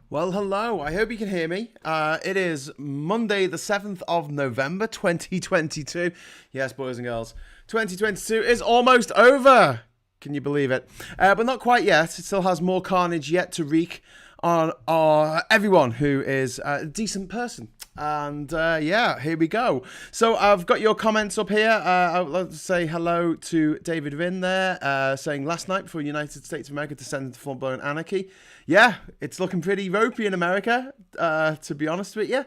Well, hello. I hope you can hear me. It is Monday, the 7th of November, 2022. Yes, boys and girls, 2022 is almost over. Can you believe it? But not quite yet. It still has more carnage yet to wreak on everyone who is a decent person. And here we go. So I've got your comments up here. I'd like to say hello to David Vinn there, saying last night before United States of America descended into full-blown anarchy. Yeah, it's looking pretty ropey in America, to be honest with you.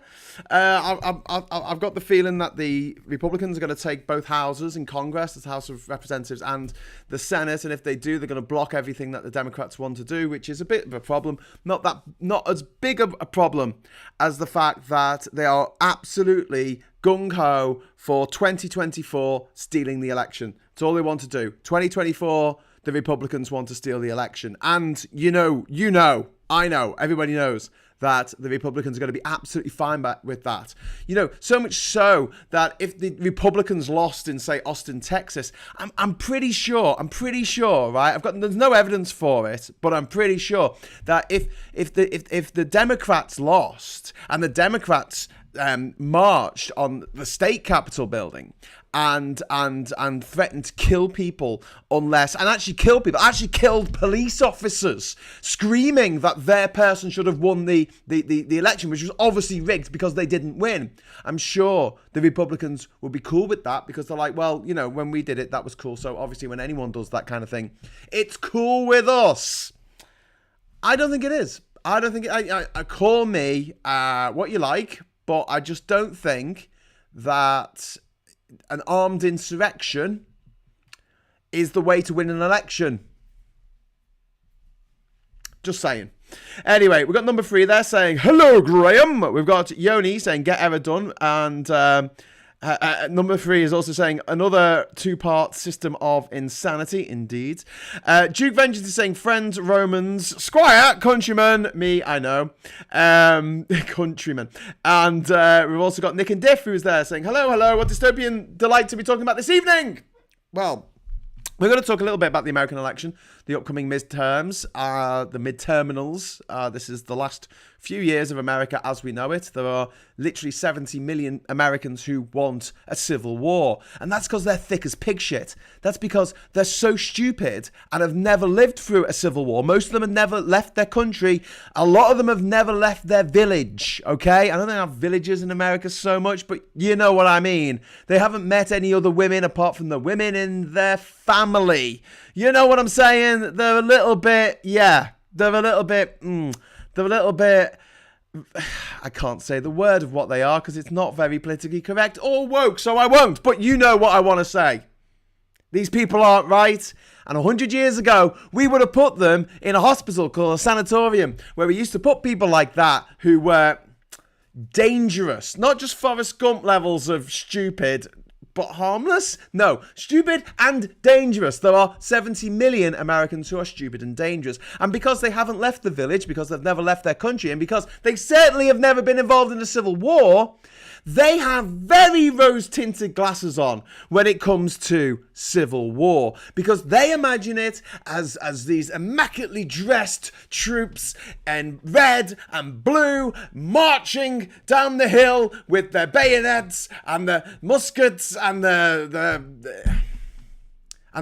I've got the feeling that the Republicans are going to take both houses in Congress, the House of Representatives and the Senate, and if they do, they're going to block everything that the Democrats want to do, which is a bit of a problem. Not as big of a problem as the fact that they are absolutely gung-ho for 2024 stealing the election. It's all they want to do. 2024, the Republicans want to steal the election. And I know, everybody knows that the Republicans are going to be absolutely fine with that. So much so that if the Republicans lost in, say, Austin, Texas, I'm pretty sure, right? There's no evidence for it, but I'm pretty sure that if the Democrats lost and the Democrats marched on the state capitol building and threatened to kill people actually killed police officers, screaming that their person should have won the election, which was obviously rigged because they didn't win. I'm sure the Republicans would be cool with that because they're like, well, when we did it, that was cool. So obviously when anyone does that kind of thing, it's cool with us. I don't think it is. I don't think I call me what you like, but I just don't think that an armed insurrection is the way to win an election. Just saying. Anyway, we've got number 3 there saying, hello, Graham. We've got Yoni saying, get ever done. And number 3 is also saying, another 2-part system of insanity, indeed. Duke Vengeance is saying, friends, Romans, Squire, countryman, me, I know, countryman. And we've also got Nick and Diff, who's there saying, hello, what dystopian delight to be talking about this evening. Well, we're going to talk a little bit about the American election, the upcoming midterms, the midterminals. This is the last few years of America as we know it. There are literally 70 million Americans who want a civil war. And that's because they're thick as pig shit. That's because they're so stupid and have never lived through a civil war. Most of them have never left their country. A lot of them have never left their village, okay? I don't have villages in America so much, but you know what I mean. They haven't met any other women apart from the women in their family. You know what I'm saying? They're a little bit, I can't say the word of what they are because it's not very politically correct or woke, so I won't. But you know what I want to say. These people aren't right. And 100 years ago, we would have put them in a hospital called a sanatorium where we used to put people like that who were dangerous. Not just Forrest Gump levels of stupid, but harmless? No, stupid and dangerous. There are 70 million Americans who are stupid and dangerous. And because they haven't left the village, because they've never left their country, and because they certainly have never been involved in a civil war, they have very rose-tinted glasses on when it comes to civil war, because they imagine it as these immaculately dressed troops in red and blue marching down the hill with their bayonets and the muskets and and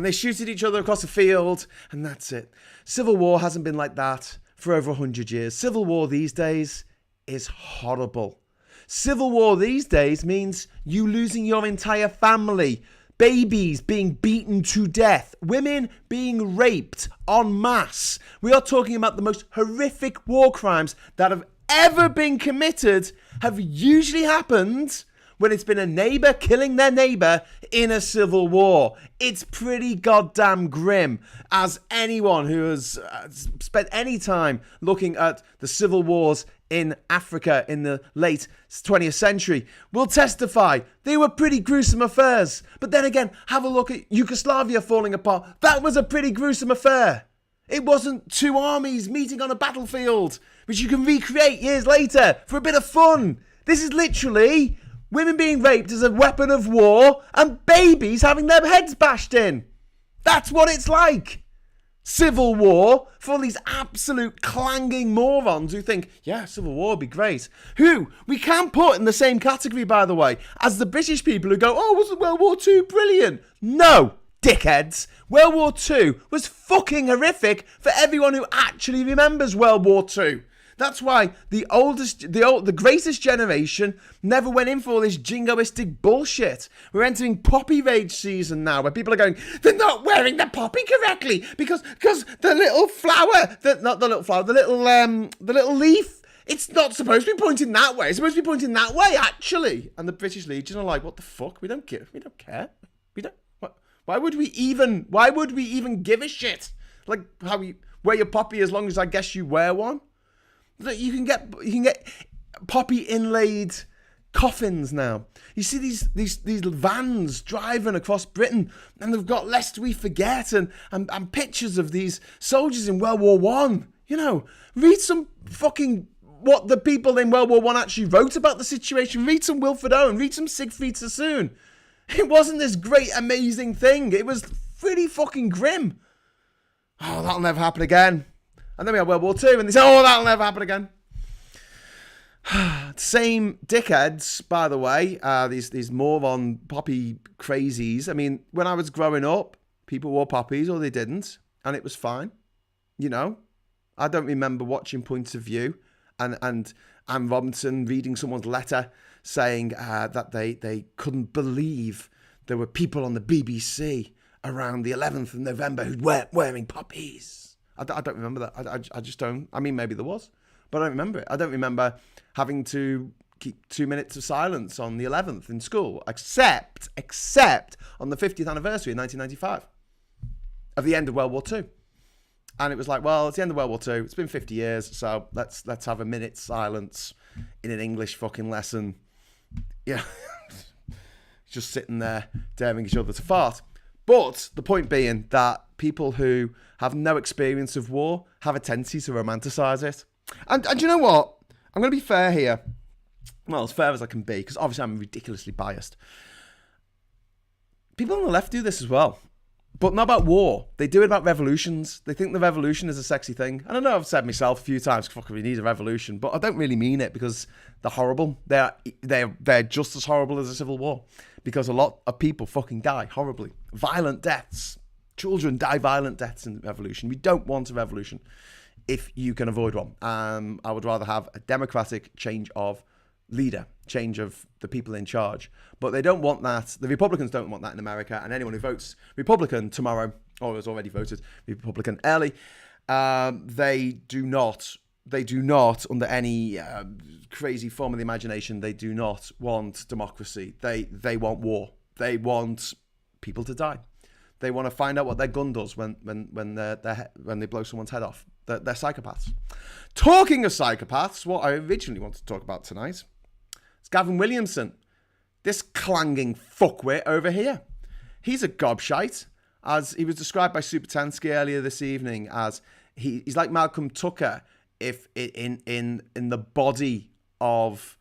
they shoot at each other across a field, and that's it. Civil war hasn't been like that for over 100 years. Civil war these days is horrible. Civil war these days means you losing your entire family, babies being beaten to death, women being raped en masse. We are talking about the most horrific war crimes that have ever been committed have usually happened when it's been a neighbour killing their neighbour in a civil war. It's pretty goddamn grim, as anyone who has spent any time looking at the civil wars in Africa in the late 20th century will testify. They were pretty gruesome affairs. But then again, have a look at Yugoslavia falling apart. That was a pretty gruesome affair. It wasn't two armies meeting on a battlefield, which you can recreate years later for a bit of fun. This is literally women being raped as a weapon of war and babies having their heads bashed in. That's what it's like. Civil War for these absolute clanging morons who think, yeah, Civil War would be great. Who we can put in the same category, by the way, as the British people who go, oh, wasn't World War II brilliant? No, dickheads. World War II was fucking horrific for everyone who actually remembers World War II. That's why the greatest generation never went in for all this jingoistic bullshit. We're entering poppy rage season now, where people are going, they're not wearing the poppy correctly because the little flower, the little leaf, it's not supposed to be pointing that way. It's supposed to be pointing that way, actually. And the British Legion are like, what the fuck? We don't care. Why would we even give a shit? Like how you wear your poppy as long as I guess you wear one. You can get poppy inlaid coffins now. You see these vans driving across Britain, and they've got "Lest We Forget" and pictures of these soldiers in World War One. You know, read some fucking what the people in World War One actually wrote about the situation. Read some Wilfred Owen. Read some Siegfried Sassoon. It wasn't this great, amazing thing. It was pretty fucking grim. Oh, that'll never happen again. And then we had World War II, and they say, oh, that'll never happen again. Same dickheads, by the way, these moron poppy crazies. I mean, when I was growing up, people wore poppies or they didn't, and it was fine. You know, I don't remember watching Points of View and Anne Robinson reading someone's letter saying that they couldn't believe there were people on the BBC around the 11th of November who weren't wearing poppies. I don't remember that. I just don't. I mean, maybe there was, but I don't remember it. I don't remember having to keep 2 minutes of silence on the 11th in school, except on the 50th anniversary in 1995 of the end of World War II. And it was like, well, it's the end of World War II. It's been 50 years, so let's have a minute's silence in an English fucking lesson. Yeah, just sitting there daring each other to fart. But the point being that people who have no experience of war have a tendency to romanticize it. And you know what? I'm going to be fair here. Well, as fair as I can be, because obviously I'm ridiculously biased. People on the left do this as well. But not about war. They do it about revolutions. They think the revolution is a sexy thing. And I know I've said myself a few times, fuck, we need a revolution. But I don't really mean it because they're horrible. They're just as horrible as a civil war. Because a lot of people fucking die horribly. Violent deaths. Children die violent deaths in the revolution. We don't want a revolution if you can avoid one. I would rather have a democratic change of leader, change of the people in charge. But they don't want that. The Republicans don't want that in America. And anyone who votes Republican tomorrow, or has already voted Republican early, they do not, under any crazy form of the imagination, they do not want democracy. They want war. They want people to die. They want to find out what their gun does when they blow someone's head off. They're psychopaths. Talking of psychopaths, what I originally wanted to talk about tonight is Gavin Williamson. This clanging fuckwit over here. He's a gobshite, as he was described by Supertansky earlier this evening as he's like Malcolm Tucker if in the body of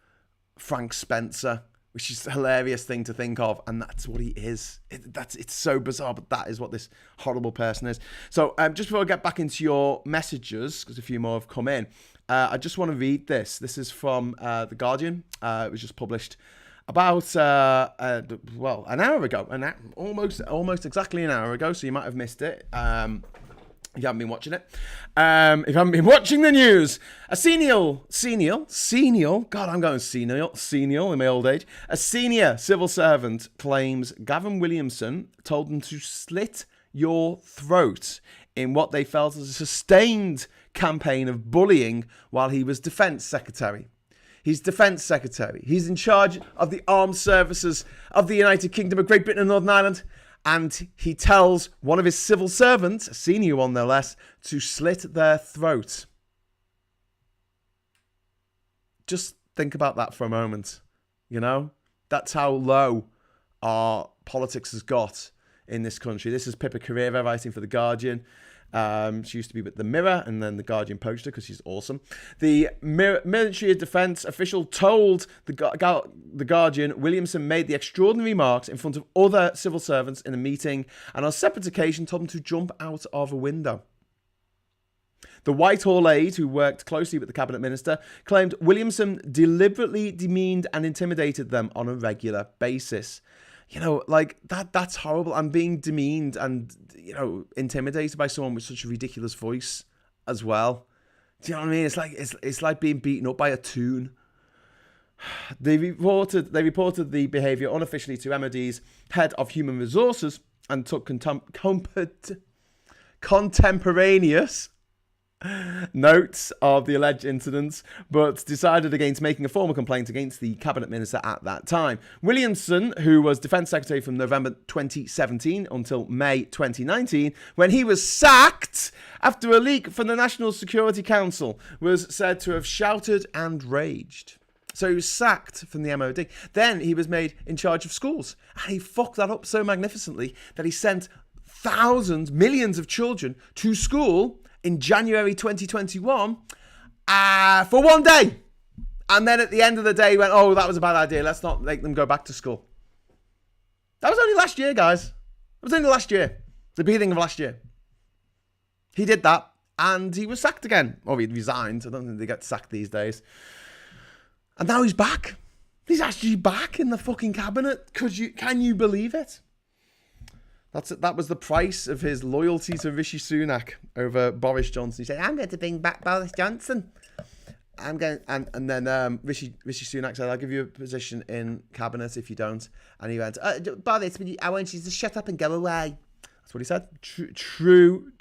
Frank Spencer, which is a hilarious thing to think of, and that's what he is. It's so bizarre, but that is what this horrible person is. So just before I get back into your messages, because a few more have come in, I just want to read this. This is from The Guardian. It was just published about, an hour ago, almost exactly an hour ago, so you might have missed it. If you haven't been watching it. If you haven't been watching the news, senile, God, I'm going senile in my old age. A senior civil servant claims Gavin Williamson told them to slit your throat in what they felt as a sustained campaign of bullying while he was Defence Secretary. He's Defence Secretary. He's in charge of the armed services of the United Kingdom of Great Britain and Northern Ireland. And he tells one of his civil servants, a senior one no less, to slit their throat. Just think about that for a moment. You know? That's how low our politics has got in this country. This is Pippa Carrera writing for The Guardian. She used to be with The Mirror, and then The Guardian poached her because she's awesome. The Military of Defence official told the Guardian Williamson made the extraordinary remarks in front of other civil servants in a meeting, and on a separate occasion told them to jump out of a window. The Whitehall aide, who worked closely with the cabinet minister, claimed Williamson deliberately demeaned and intimidated them on a regular basis. You know, like, that's horrible. I'm being demeaned and, you know, intimidated by someone with such a ridiculous voice as well. Do you know what I mean? It's like being beaten up by a tune. They reported the behaviour unofficially to MOD's head of human resources and took contemporaneous notes of the alleged incidents, but decided against making a formal complaint against the cabinet minister at that time. Williamson, who was Defence Secretary from November 2017 until May 2019, when he was sacked after a leak from the National Security Council, was said to have shouted and raged. So he was sacked from the MOD. Then he was made in charge of schools, and he fucked that up so magnificently that he sent millions of children to school in January 2021 for one day. And then at the end of the day, he went, oh, that was a bad idea. Let's not make them go back to school. That was only last year, guys. It was only last year. The beginning of last year. He did that, and he was sacked again. Or he resigned. I don't think they get sacked these days. And now he's back. He's actually back in the fucking cabinet. Can you believe it? That was the price of his loyalty to Rishi Sunak over Boris Johnson. He said, I'm going to bring back Boris Johnson. And then Rishi Sunak said, I'll give you a position in cabinet if you don't. And he went, Boris, I want you to shut up and go away. That's what he said. True.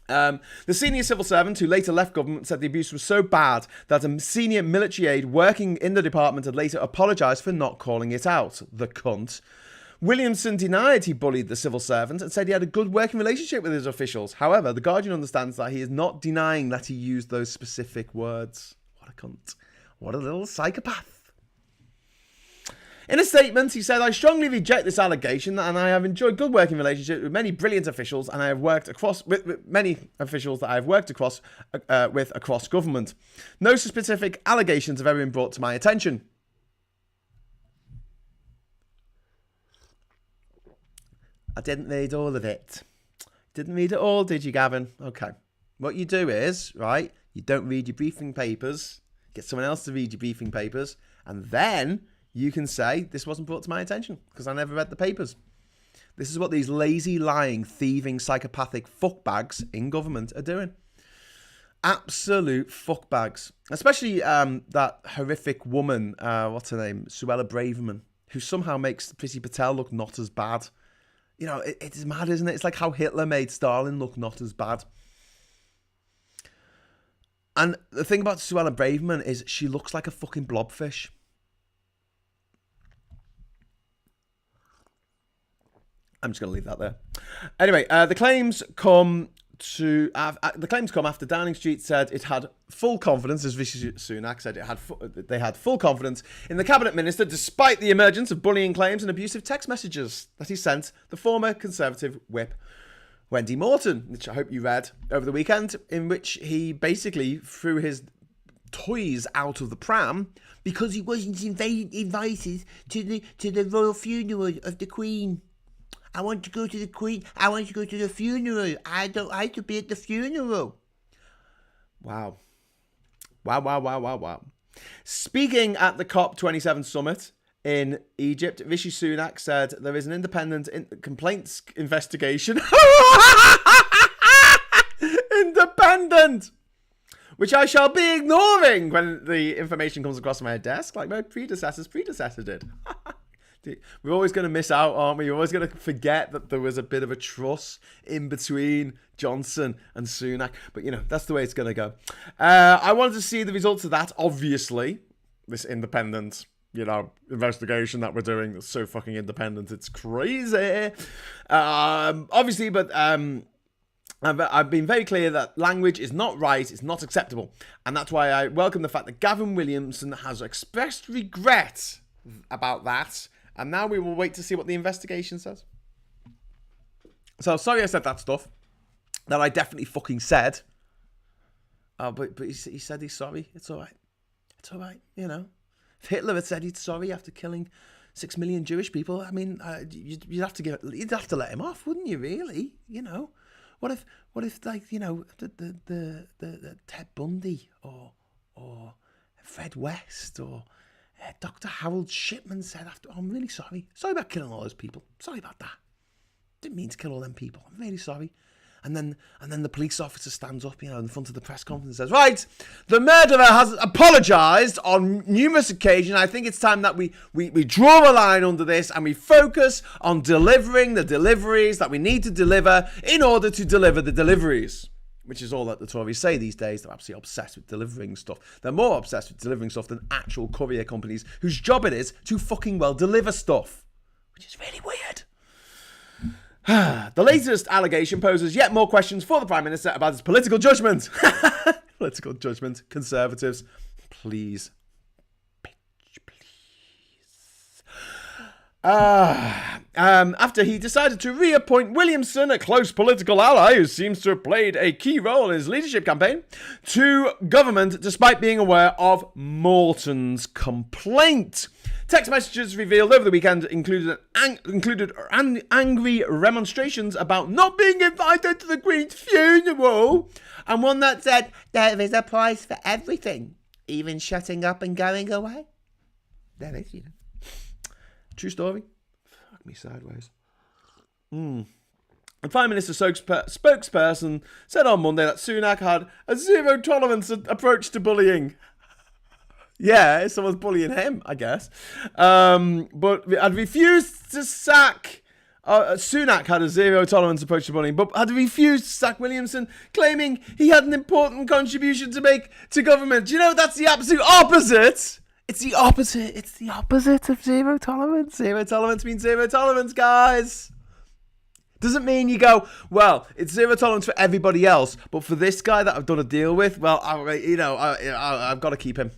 The senior civil servant who later left government said the abuse was so bad that a senior military aide working in the department had later apologised for not calling it out. The cunt. Williamson denied he bullied the civil servant and said he had a good working relationship with his officials. However, The Guardian understands that he is not denying that he used those specific words. What a cunt. What a little psychopath. In a statement, he said, I strongly reject this allegation and I have enjoyed good working relationships with many brilliant officials and I have worked with many officials that I have worked across government. No specific allegations have ever been brought to my attention. I didn't read all of it. Didn't read it all, did you, Gavin? Okay. What you do is, right, you don't read your briefing papers, get someone else to read your briefing papers, and then you can say, this wasn't brought to my attention, because I never read the papers. This is what these lazy, lying, thieving, psychopathic fuckbags in government are doing. Absolute fuckbags. Especially that horrific woman, what's her name? Suella Braverman, who somehow makes Priti Patel look not as bad. You know, it's mad, isn't it? It's like how Hitler made Stalin look not as bad. And the thing about Suella Braverman is she looks like a fucking blobfish. I'm just going to leave that there. Anyway, the claims come after Downing Street said it had full confidence, as Rishi Sunak said, they had full confidence in the cabinet minister despite the emergence of bullying claims and abusive text messages that he sent the former Conservative whip Wendy Morton, which I hope you read over the weekend, in which he basically threw his toys out of the pram because he wasn't invited to the royal funeral of the Queen. I want to go to the Queen. I want to go to the funeral. I don't like to be at the funeral. Wow. Speaking at the COP27 summit in Egypt, Rishi Sunak said there is an independent complaints investigation. Independent! Which I shall be ignoring when the information comes across my desk, like my predecessor's predecessor did. We're always going to miss out, aren't we? We're always going to forget that there was a bit of a truss in between Johnson and Sunak. But, you know, that's the way it's going to go. I wanted to see the results of that, obviously. This independent, you know, investigation that we're doing that's so fucking independent. It's crazy. Obviously, but I've been very clear that language is not right. It's not acceptable. And that's why I welcome the fact that Gavin Williamson has expressed regret about that. And now we will wait to see what the investigation says. So, sorry I said that stuff. That I definitely fucking said. But he said he's sorry. It's all right. It's all right, you know. If Hitler had said he's sorry after killing 6 million Jewish people, I mean, you'd have to let him off, wouldn't you, really? You know. like, you know, the Ted Bundy or Fred West or Dr. Harold Shipman said after, I'm really sorry. Sorry about killing all those people. Sorry about that. Didn't mean to kill all them people. I'm really sorry. And then the police officer stands up, you know, in front of the press conference and says, right, the murderer has apologised on numerous occasions. I think it's time that we draw a line under this and we focus on delivering the deliveries that we need to deliver in order to deliver the deliveries. Which is all that the Tories say these days. They're absolutely obsessed with delivering stuff. They're more obsessed with delivering stuff than actual courier companies whose job it is to fucking well deliver stuff. Which is really weird. The latest allegation poses yet more questions for the Prime Minister about his political judgment. Political judgment. Conservatives, please. Bitch, please. After he decided to reappoint Williamson, a close political ally who seems to have played a key role in his leadership campaign, to government despite being aware of Morton's complaint. Text messages revealed over the weekend included angry remonstrations about not being invited to the Queen's funeral, and one that said, there is a price for everything, even shutting up and going away. There is, you know. True story. Fuck me sideways. The Prime Minister spokesperson said on Monday that Sunak had a zero-tolerance approach to bullying. Yeah, someone's bullying him, I guess. But I'd refused to sack... Sunak had a zero-tolerance approach to bullying, but had refused to sack Williamson, claiming he had an important contribution to make to government. Do you know that's the absolute opposite? It's the opposite. It's the opposite of zero tolerance. Zero tolerance means zero tolerance, guys. Doesn't mean you go, well, it's zero tolerance for everybody else, but for this guy that I've done a deal with, well, I've got to keep him.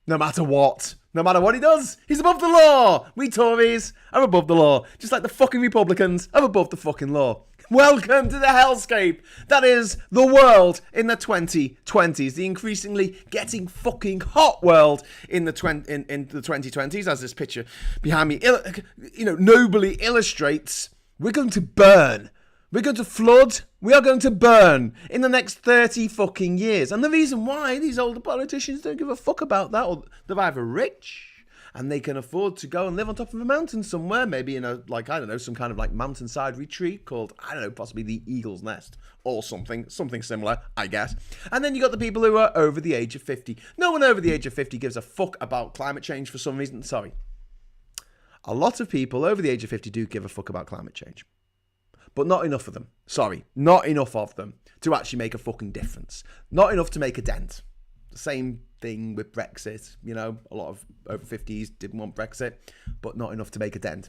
No matter what. No matter what he does. He's above the law. We Tories are above the law. Just like the fucking Republicans are above the fucking law. Welcome to the hellscape that is the world in the 2020s. The increasingly getting fucking hot world in the 2020s, as this picture behind me, nobly illustrates. We're going to burn. We're going to flood. We are going to burn in the next 30 fucking years. And the reason why these older politicians don't give a fuck about that, or they're either rich and they can afford to go and live on top of a mountain somewhere, maybe in some kind of mountainside retreat called, possibly the Eagle's Nest or something similar, I guess. And then you got the people who are over the age of 50. No one over the age of 50 gives a fuck about climate change for some reason. Sorry. A lot of people over the age of 50 do give a fuck about climate change. But not enough of them. Sorry, not enough of them to actually make a fucking difference. Not enough to make a dent. The same thing with Brexit. You know, a lot of over 50s didn't want Brexit, but not enough to make a dent.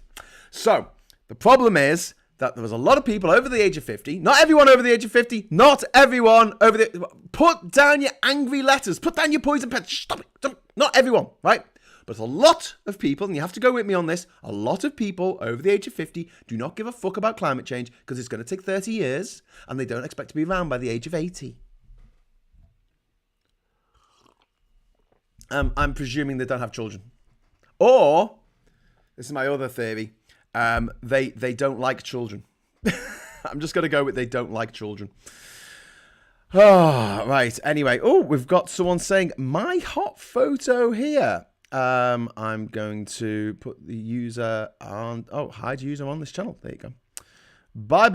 So, the problem is that there was a lot of people over the age of 50. Not everyone over the age of 50. Not everyone over the... Put down your angry letters. Put down your poison pen. Stop it. Stop it. Not everyone, right? But a lot of people, and you have to go with me on this, a lot of people over the age of 50 do not give a fuck about climate change because it's going to take 30 years and they don't expect to be around by the age of 80. I'm presuming they don't have children. Or, this is my other theory, they don't like children. I'm just going to go with they don't like children. Oh, right. Anyway, we've got someone saying, my hot photo here. I'm going to put the user on... hide user on this channel. There you go. Bye.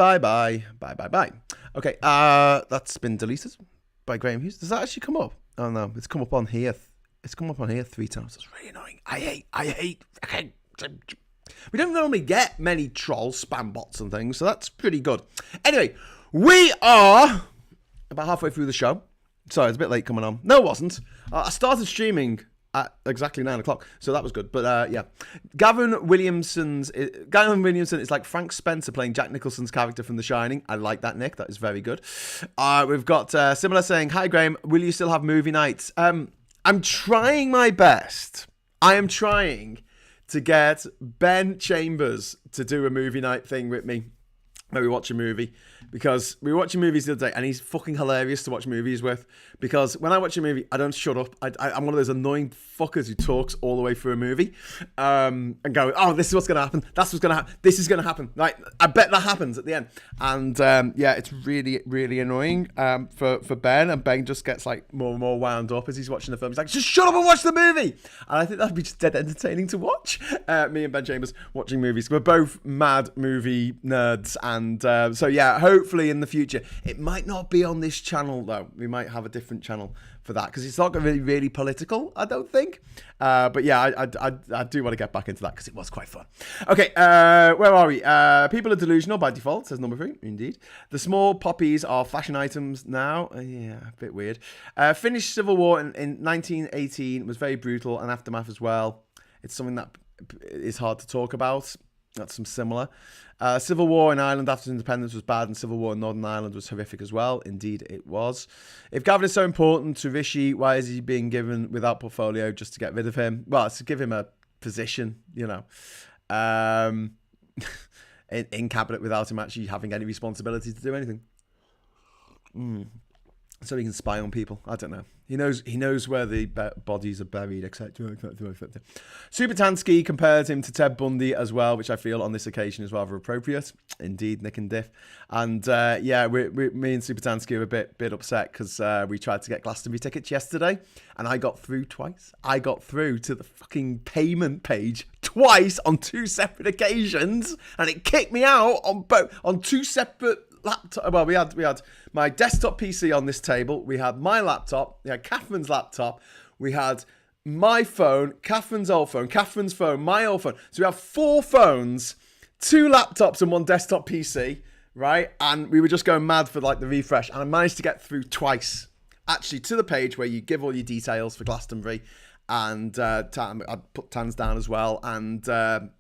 Okay, that's been deleted by Graham Hughes. Does that actually come up? Oh, no. It's come up on here. It's come up on here 3 times. That's really annoying. I hate... We don't normally get many troll spam bots and things, so that's pretty good. Anyway, we are about halfway through the show. Sorry, it's a bit late coming on. No, it wasn't. I started streaming at exactly 9 o'clock, so that was good. But yeah, Gavin Williamson is like Frank Spencer playing Jack Nicholson's character from The Shining. I like that, Nick. That is very good. We've got Similar saying, hi Graham, will you still have movie nights? I'm trying my best. I am trying to get Ben Chambers to do a movie night thing with me where we watch a movie, because we were watching movies the other day and he's fucking hilarious to watch movies with, because when I watch a movie, I don't shut up. I'm one of those annoying fuckers who talks all the way through a movie and go, oh, this is what's going to happen. That's what's going to happen. This is going to happen. Like, I bet that happens at the end. And yeah, it's really, really annoying for Ben. And Ben just gets like more and more wound up as he's watching the film. He's like, just shut up and watch the movie. And I think that'd be just dead entertaining to watch. Me and Ben Chambers watching movies. We're both mad movie nerds. And so yeah, hopefully in the future, it might not be on this channel though. We might have a different channel for that because it's not going to be really political, I don't think. But yeah, I do want to get back into that because it was quite fun. Okay, where are we? People are delusional by default, says number 3. Indeed. The small poppies are fashion items now. Yeah, a bit weird. Finnish Civil War in 1918 was very brutal and aftermath as well. It's something that is hard to talk about. That's some similar. Civil War in Ireland after independence was bad, and Civil War in Northern Ireland was horrific as well. Indeed, it was. If Gavin is so important to Rishi, why is he being given without portfolio just to get rid of him? Well, it's to give him a position, you know, in cabinet without him actually having any responsibility to do anything. So he can spy on people. I don't know. He knows where the bodies are buried, etc. Supertansky compared him to Ted Bundy as well, which I feel on this occasion is rather appropriate. Indeed, Nick and Diff. And yeah, me and Supertansky are a bit upset because we tried to get Glastonbury tickets yesterday, and I got through twice. I got through to the fucking payment page twice on 2 separate occasions, and it kicked me out on 2 separate laptop. Well, we had my desktop PC on this table. We had my laptop. We had Catherine's laptop. We had my phone, Catherine's old phone, Catherine's phone, my old phone. So we have 4 phones, 2 laptops, and 1 desktop PC, right? And we were just going mad for like the refresh. And I managed to get through twice, actually, to the page where you give all your details for Glastonbury. And I put Tans down as well. And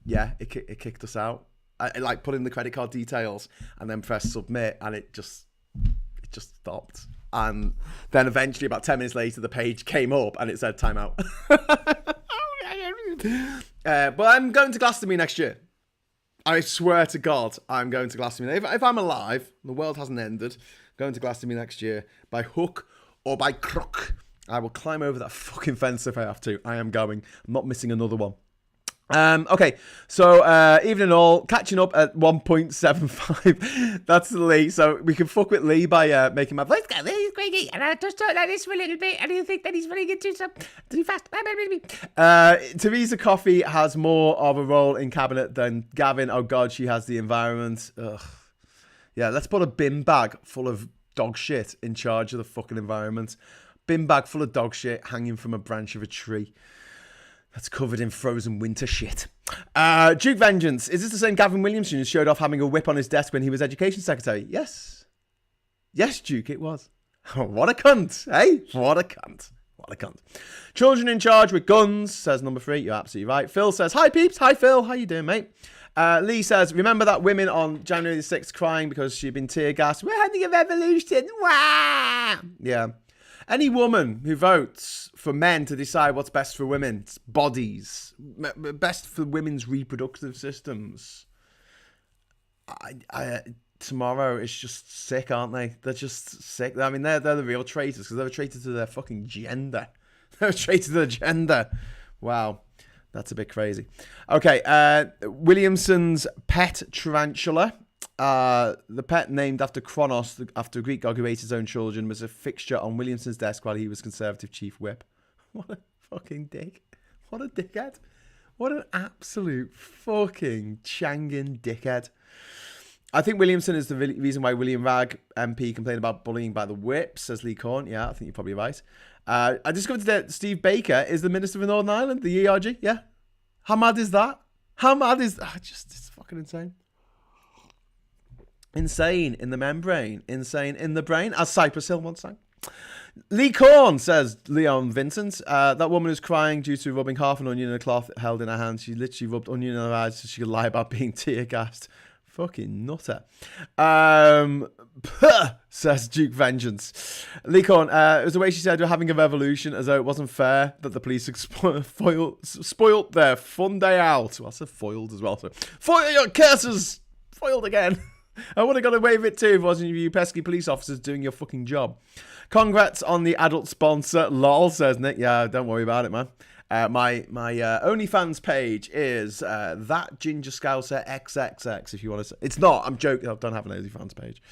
yeah, it kicked us out. I like put in the credit card details and then press submit, and it just stopped. And then eventually, about 10 minutes later, the page came up and it said timeout. But I'm going to Glastonbury next year. I swear to God, I'm going to Glastonbury. If I'm alive, the world hasn't ended, I'm going to Glastonbury next year by hook or by crook. I will climb over that fucking fence if I have to. I am going. I'm not missing another one. Okay, so evening all, catching up at 1.75. That's Lee, so we can fuck with Lee by making my voice go, he's great, and I just talk like this for a little bit, and you think that he's very good too fast. Theresa Coffey has more of a role in cabinet than Gavin. Oh God, she has the environment. Ugh. Yeah, let's put a bin bag full of dog shit in charge of the fucking environment. Bin bag full of dog shit hanging from a branch of a tree. That's covered in frozen winter shit. Duke Vengeance. Is this the same Gavin Williamson who showed off having a whip on his desk when he was Education Secretary? Yes. Yes, Duke, it was. What a cunt, eh? What a cunt. What a cunt. Children in charge with guns, says number 3. You're absolutely right. Phil says, hi, peeps. Hi, Phil. How you doing, mate? Lee says, remember that women on January the 6th crying because she'd been tear gassed? We're having a revolution. Wah! Yeah. Any woman who votes for men to decide what's best for women's bodies, best for women's reproductive systems, tomorrow is just sick, aren't they? They're just sick. I mean, they're the real traitors because they're a traitor to their fucking gender. They're a traitor to their gender. Wow. That's a bit crazy. Okay, Williamson's pet tarantula. The pet named after Kronos, after a Greek god who ate his own children, was a fixture on Williamson's desk while he was Conservative chief whip. What a fucking dick. What a dickhead. What an absolute fucking changing dickhead. I think Williamson is the reason why William Ragg MP complained about bullying by the whip, says Lee Corn. Yeah, I think you're probably right. I discovered that Steve Baker is the Minister for Northern Ireland, the ERG. Yeah. How mad is that? How mad is that? It's fucking insane. Insane in the membrane, insane in the brain, as Cypress Hill once sang. Lee Corn, says Leon Vincent, that woman is crying due to rubbing half an onion in a cloth held in her hand. She literally rubbed onion in her eyes so she could lie about being tear gassed. Fucking nutter. Says Duke Vengeance. Lee Corn, it was the way she said we're having a revolution, as though it wasn't fair that the police spoiled their fun day out. Well, I said foiled as well. So, foil your curses! Foiled again. I would have got away with it too if it wasn't you pesky police officers doing your fucking job. Congrats on the adult sponsor. Lol, says Nick. Yeah, don't worry about it, man. My OnlyFans page is that Ginger Scouser XXX. If you want to, it's not. I'm joking. I don't have an OnlyFans page.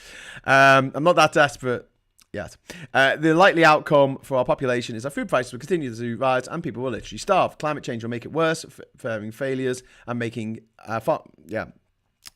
I'm not that desperate yet. The likely outcome for our population is that food prices will continue to rise and people will literally starve. Climate change will make it worse, farming failures and making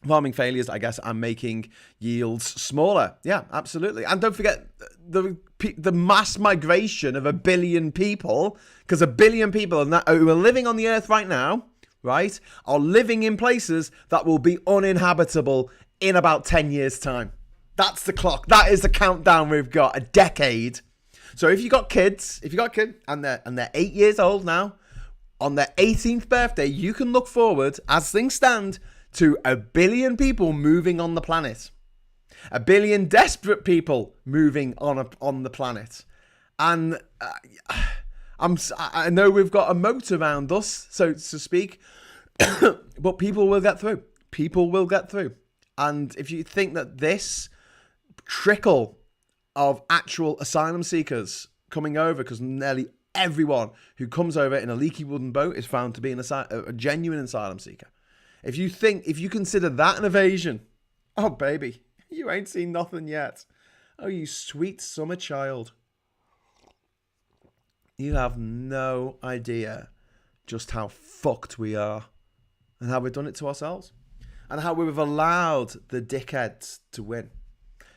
farming failures, I guess, and making yields smaller. Yeah, absolutely. And don't forget the mass migration of 1 billion people, because 1 billion people who are living on the earth right now, right, are living in places that will be uninhabitable in about 10 years' time. That's the clock. That is the countdown we've got. A decade. So if you got kids, and they're 8 years old now, on their 18th birthday, you can look forward, as things stand, to 1 billion people moving on the planet. 1 billion desperate people moving on the planet. And I know we've got a moat around us, so to speak, but people will get through. People will get through. And if you think that this trickle of actual asylum seekers coming over, because nearly everyone who comes over in a leaky wooden boat is found to be a genuine asylum seeker. If you consider that an invasion, oh baby, you ain't seen nothing yet. Oh, you sweet summer child. You have no idea just how fucked we are and how we've done it to ourselves and how we've allowed the dickheads to win.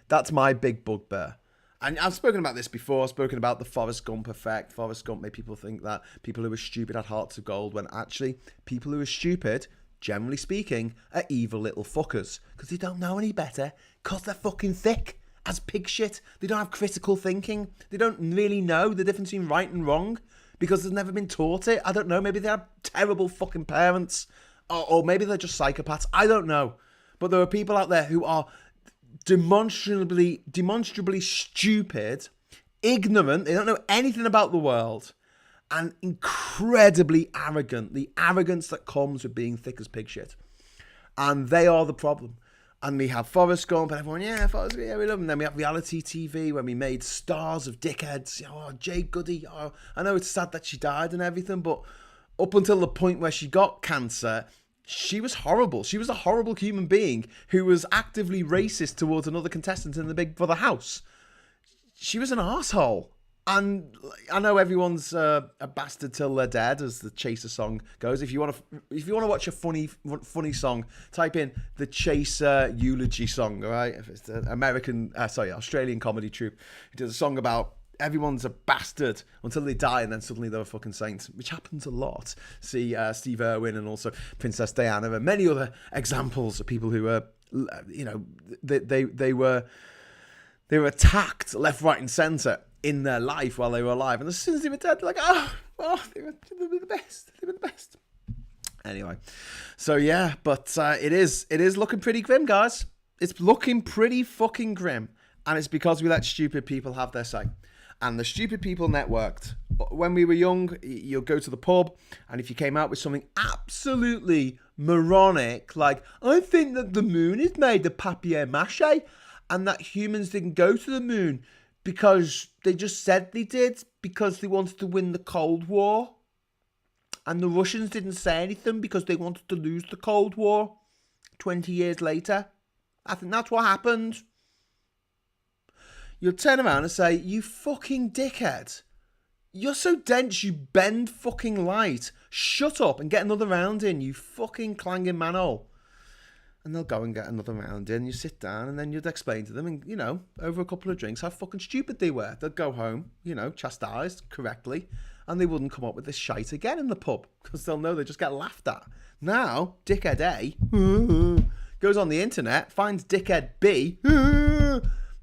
That's my big bugbear. And I've spoken about this before. I've spoken about the Forrest Gump effect. Forrest Gump made people think that people who were stupid had hearts of gold, when actually people who are stupid, generally speaking, are evil little fuckers. Because they don't know any better. Because they're fucking thick as pig shit. They don't have critical thinking. They don't really know the difference between right and wrong. Because they've never been taught it. I don't know. Maybe they have terrible fucking parents. Or maybe they're just psychopaths. I don't know. But there are people out there who are demonstrably stupid, ignorant, they don't know anything about the world, and incredibly arrogant. The arrogance that comes with being thick as pig shit. And they are the problem. And we have Forrest Gump, and everyone, Forrest, we love him. Then we have reality TV, when we made stars of dickheads. Oh, Jay Goody. Oh, I know it's sad that she died and everything, but up until the point where she got cancer, she was horrible. She was a horrible human being who was actively racist towards another contestant in the Big Brother house. She was an arsehole. And I know everyone's a bastard till they're dead, as the Chaser song goes. If you want to watch a funny song, type in the Chaser eulogy song. All right, if it's an Australian comedy troupe who does a song about everyone's a bastard until they die, and then suddenly they're a fucking saint, which happens a lot. See Steve Irwin and also Princess Diana and many other examples of people who were, they were attacked left, right, and centre in their life while they were alive, and as soon as they were dead, they're like, they were the best. They were the best. Anyway, so yeah, but it is looking pretty grim, guys. It's looking pretty fucking grim, and it's because we let stupid people have their say. And the stupid people networked. When we were young, you'll go to the pub, and if you came out with something absolutely moronic, like, I think that the moon is made of papier-mâché, and that humans didn't go to the moon because they just said they did, because they wanted to win the Cold War, and the Russians didn't say anything because they wanted to lose the Cold War 20 years later. I think that's what happened. You'll turn around and say, you fucking dickhead. You're so dense you bend fucking light. Shut up and get another round in, you fucking clanging manhole. And they'll go and get another round in. You sit down and then you'd explain to them, and, over a couple of drinks, how fucking stupid they were. They'd go home, chastised correctly, and they wouldn't come up with this shite again in the pub because they'll know they just get laughed at. Now, dickhead A goes on the internet, finds dickhead B,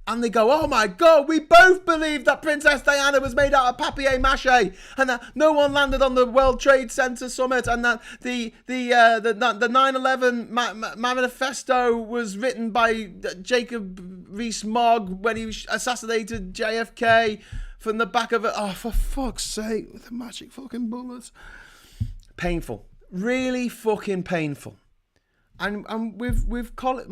and they go, oh my God, we both believe that Princess Diana was made out of papier-mâché, and that no one landed on the World Trade Center summit, and that the 9/11 manifesto was written by Jacob Rees-Mogg when he assassinated JFK from the back of it. Oh, for fuck's sake, with the magic fucking bullets. Painful. Really fucking painful. And we've coddled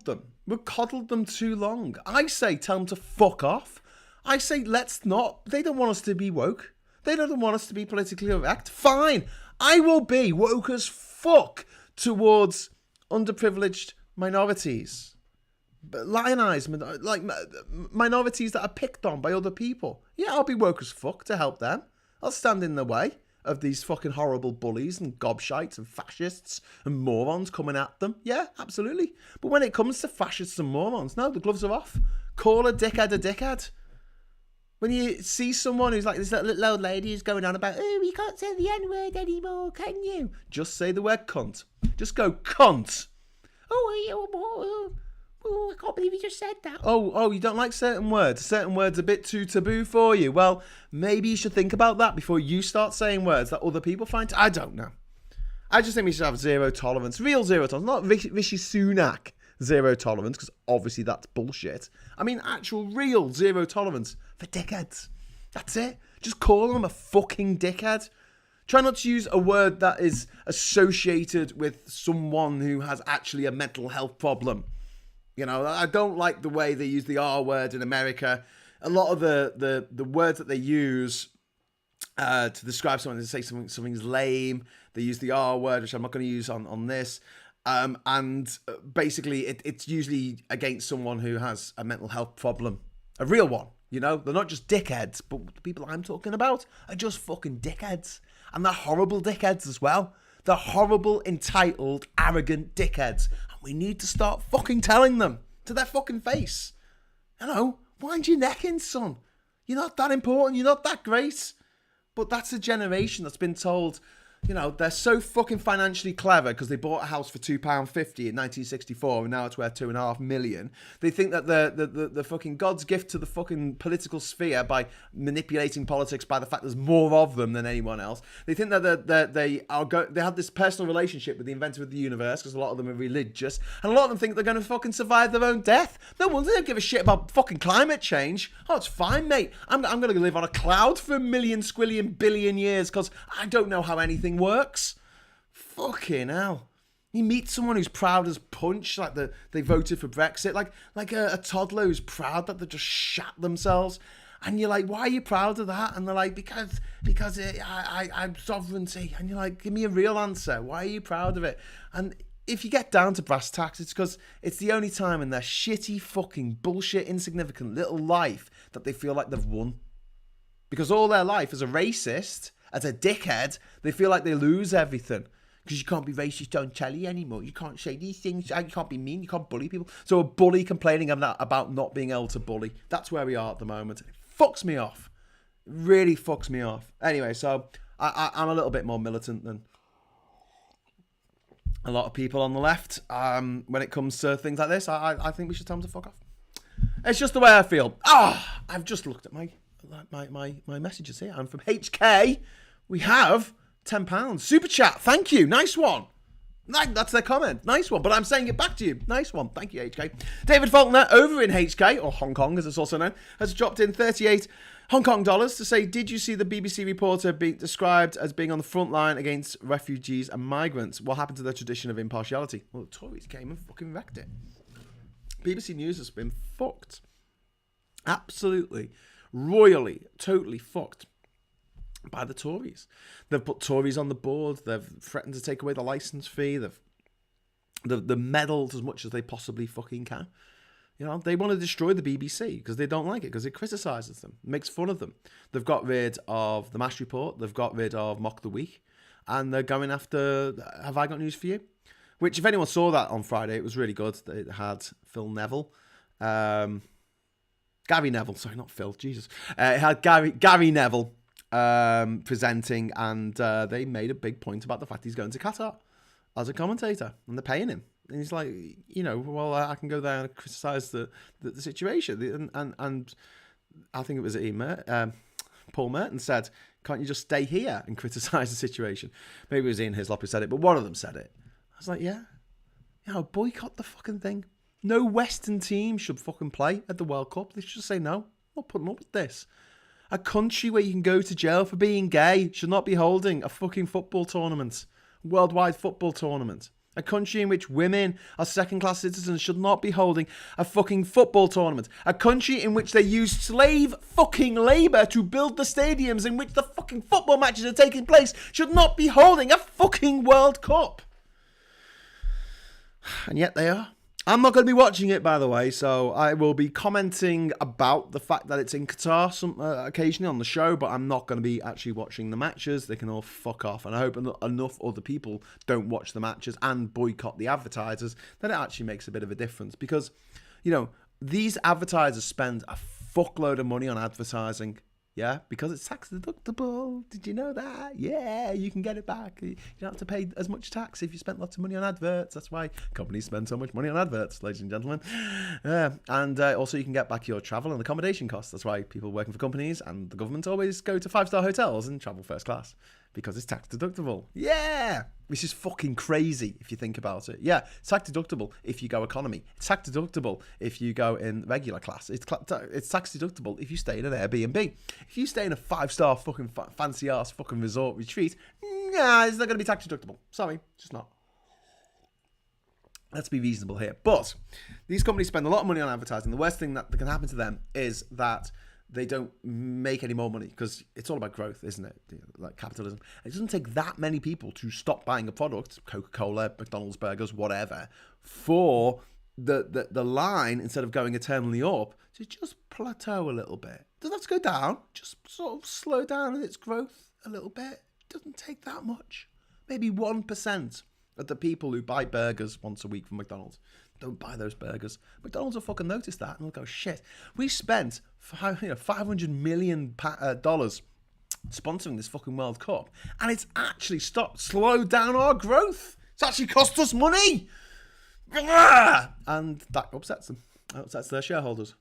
them. We've coddled them too long. I say tell them to fuck off. I say let's not. They don't want us to be woke. They don't want us to be politically correct. Fine. I will be woke as fuck towards underprivileged minorities. Lionized, like minorities that are picked on by other people. Yeah, I'll be woke as fuck to help them. I'll stand in the way of these fucking horrible bullies and gobshites and fascists and morons coming at them. Yeah, absolutely. But when it comes to fascists and morons, no, the gloves are off. Call a dickhead a dickhead. When you see someone who's like this little old lady who's going on about, oh, you can't say the N-word anymore, can you? Just say the word cunt. Just go, cunt. Oh, I can't believe you just said that. Oh, you don't like certain words? Certain words are a bit too taboo for you. Well, maybe you should think about that before you start saying words that other people find. I don't know. I just think we should have zero tolerance. Real zero tolerance. Not Rishi Sunak zero tolerance, because obviously that's bullshit. I mean actual real zero tolerance for dickheads. That's it. Just call them a fucking dickhead. Try not to use a word that is associated with someone who has actually a mental health problem. You know, I don't like the way they use the R word in America. A lot of the words that they use to describe someone, they say something's lame. They use the R word, which I'm not going to use on this. And basically, it's usually against someone who has a mental health problem. A real one, you know? They're not just dickheads, but the people I'm talking about are just fucking dickheads. And they're horrible dickheads as well. They're horrible, entitled, arrogant dickheads. And we need to start fucking telling them to their fucking face. You know, wind your neck in, son. You're not that important. You're not that great. But that's a generation that's been told, you know, they're so fucking financially clever because they bought a house for £2.50 in 1964 and now it's worth $2.5 million. They think that the fucking God's gift to the fucking political sphere by manipulating politics by the fact there's more of them than anyone else. They think that they have this personal relationship with the inventor of the universe because a lot of them are religious, and a lot of them think they're going to fucking survive their own death. No one, they don't give a shit about fucking climate change. Oh, it's fine, mate. I'm going to live on a cloud for a million, squillion, billion years because I don't know how anything works. Fucking hell. You meet someone who's proud as punch, like they voted for Brexit, like a toddler who's proud that they just shat themselves, and you're like, why are you proud of that? And they're like, because I'm sovereignty. And you're like, give me a real answer. Why are you proud of it? And if you get down to brass tacks, it's because it's the only time in their shitty fucking bullshit insignificant little life that they feel like they've won. Because all their life as a racist, as a dickhead, they feel like they lose everything. Because you can't be racist on telly anymore. You can't say these things. You can't be mean. You can't bully people. So a bully complaining about not being able to bully. That's where we are at the moment. It fucks me off. It really fucks me off. Anyway, so I'm a little bit more militant than a lot of people on the left. When it comes to things like this, I think we should tell them to fuck off. It's just the way I feel. I've just looked at my messages here. And from HK, we have £10 super chat. Thank you. Nice one. That's their comment. Nice one. But I'm saying it back to you. Nice one. Thank you, HK. David Faulkner over in HK, or Hong Kong as it's also known, has dropped in 38 Hong Kong dollars to say, did you see the BBC reporter being described as being on the front line against refugees and migrants? What happened to their tradition of impartiality? Well, the Tories came and fucking wrecked it. BBC News has been fucked. Absolutely, royally, totally fucked by the Tories. They've put Tories on the board. They've threatened to take away the licence fee. They've meddled as much as they possibly fucking can. You know, they want to destroy the BBC because they don't like it, because it criticises them, makes fun of them. They've got rid of the MASH report. They've got rid of Mock the Week. And they're going after Have I Got News For You? Which, if anyone saw that on Friday, it was really good. It had Phil Neville. Gary Neville. Sorry, not Phil. Jesus. It had Gary Neville presenting, and they made a big point about the fact he's going to Qatar as a commentator, and they're paying him. And he's like, you know, well, I can go there and criticise the situation. And I think it was Paul Merton said, can't you just stay here and criticise the situation? Maybe it was Ian Hislop who said it, but one of them said it. I was like, yeah. You know, boycott the fucking thing. No Western team should fucking play at the World Cup. They should just say, no, I'm not putting up with this. A country where you can go to jail for being gay should not be holding a fucking football tournament. Worldwide football tournament. A country in which women are second-class citizens should not be holding a fucking football tournament. A country in which they use slave fucking labour to build the stadiums in which the fucking football matches are taking place should not be holding a fucking World Cup. And yet they are. I'm not going to be watching it, by the way, so I will be commenting about the fact that it's in Qatar occasionally on the show, but I'm not going to be actually watching the matches. They can all fuck off, and I hope enough other people don't watch the matches and boycott the advertisers that it actually makes a bit of a difference. Because, you know, these advertisers spend a fuckload of money on advertising. Yeah, because it's tax deductible. Did you know that? Yeah, you can get it back. You don't have to pay as much tax if you spent lots of money on adverts. That's why companies spend so much money on adverts, ladies and gentlemen. And also you can get back your travel and accommodation costs. That's why people working for companies and the government always go to 5-star hotels and travel first class. Because it's tax deductible. Yeah! Which is fucking crazy if you think about it. Yeah, it's tax deductible if you go economy. It's tax deductible if you go in regular class. It's tax deductible if you stay in an Airbnb. If you stay in a 5-star fucking fancy ass fucking resort retreat, nah, it's not going to be tax deductible. Sorry, just not. Let's be reasonable here. But these companies spend a lot of money on advertising. The worst thing that can happen to them is that they don't make any more money because it's all about growth, isn't it? Like capitalism. It doesn't take that many people to stop buying a product, Coca-Cola, McDonald's burgers, whatever, for the line, instead of going eternally up, to just plateau a little bit. It doesn't have to go down, just sort of slow down in its growth a little bit. It doesn't take that much. Maybe 1% of the people who buy burgers once a week from McDonald's don't buy those burgers. McDonald's will fucking notice that and they'll go, shit, we spent $500 million sponsoring this fucking World Cup, and it's actually slowed down our growth. It's actually cost us money. And that upsets them. That upsets their shareholders.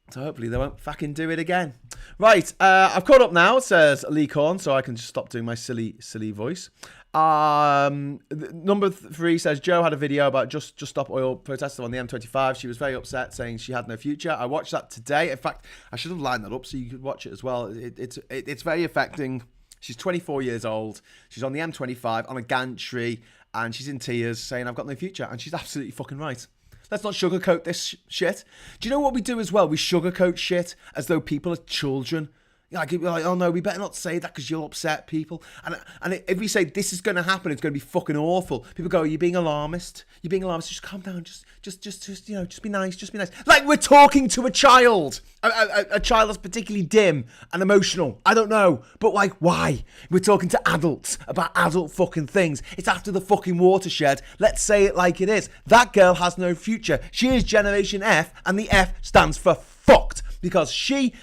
So hopefully they won't fucking do it again. Right, I've caught up now, says Lee Corn, so I can just stop doing my silly voice. Number 3 says, Joe had a video about Just Stop Oil protesters on the M25. She was very upset, saying she had no future. I watched that today. In fact, I should have lined that up so you could watch it as well. It's very affecting. She's 24 years old. She's on the M25 on a gantry, and she's in tears, saying, I've got no future. And she's absolutely fucking right. Let's not sugarcoat this shit. Do you know what we do as well? We sugarcoat shit as though people are children. Like, oh no, we better not say that because you'll upset people. And if we say this is going to happen, it's going to be fucking awful. People go, you're being alarmist. You're being alarmist. Just calm down. Just you know, just be nice. Just be nice. Like we're talking to a child, a child that's particularly dim and emotional. I don't know, but like, why? We're talking to adults about adult fucking things. It's after the fucking watershed. Let's say it like it is. That girl has no future. She is Generation F, and the F stands for fucked. Because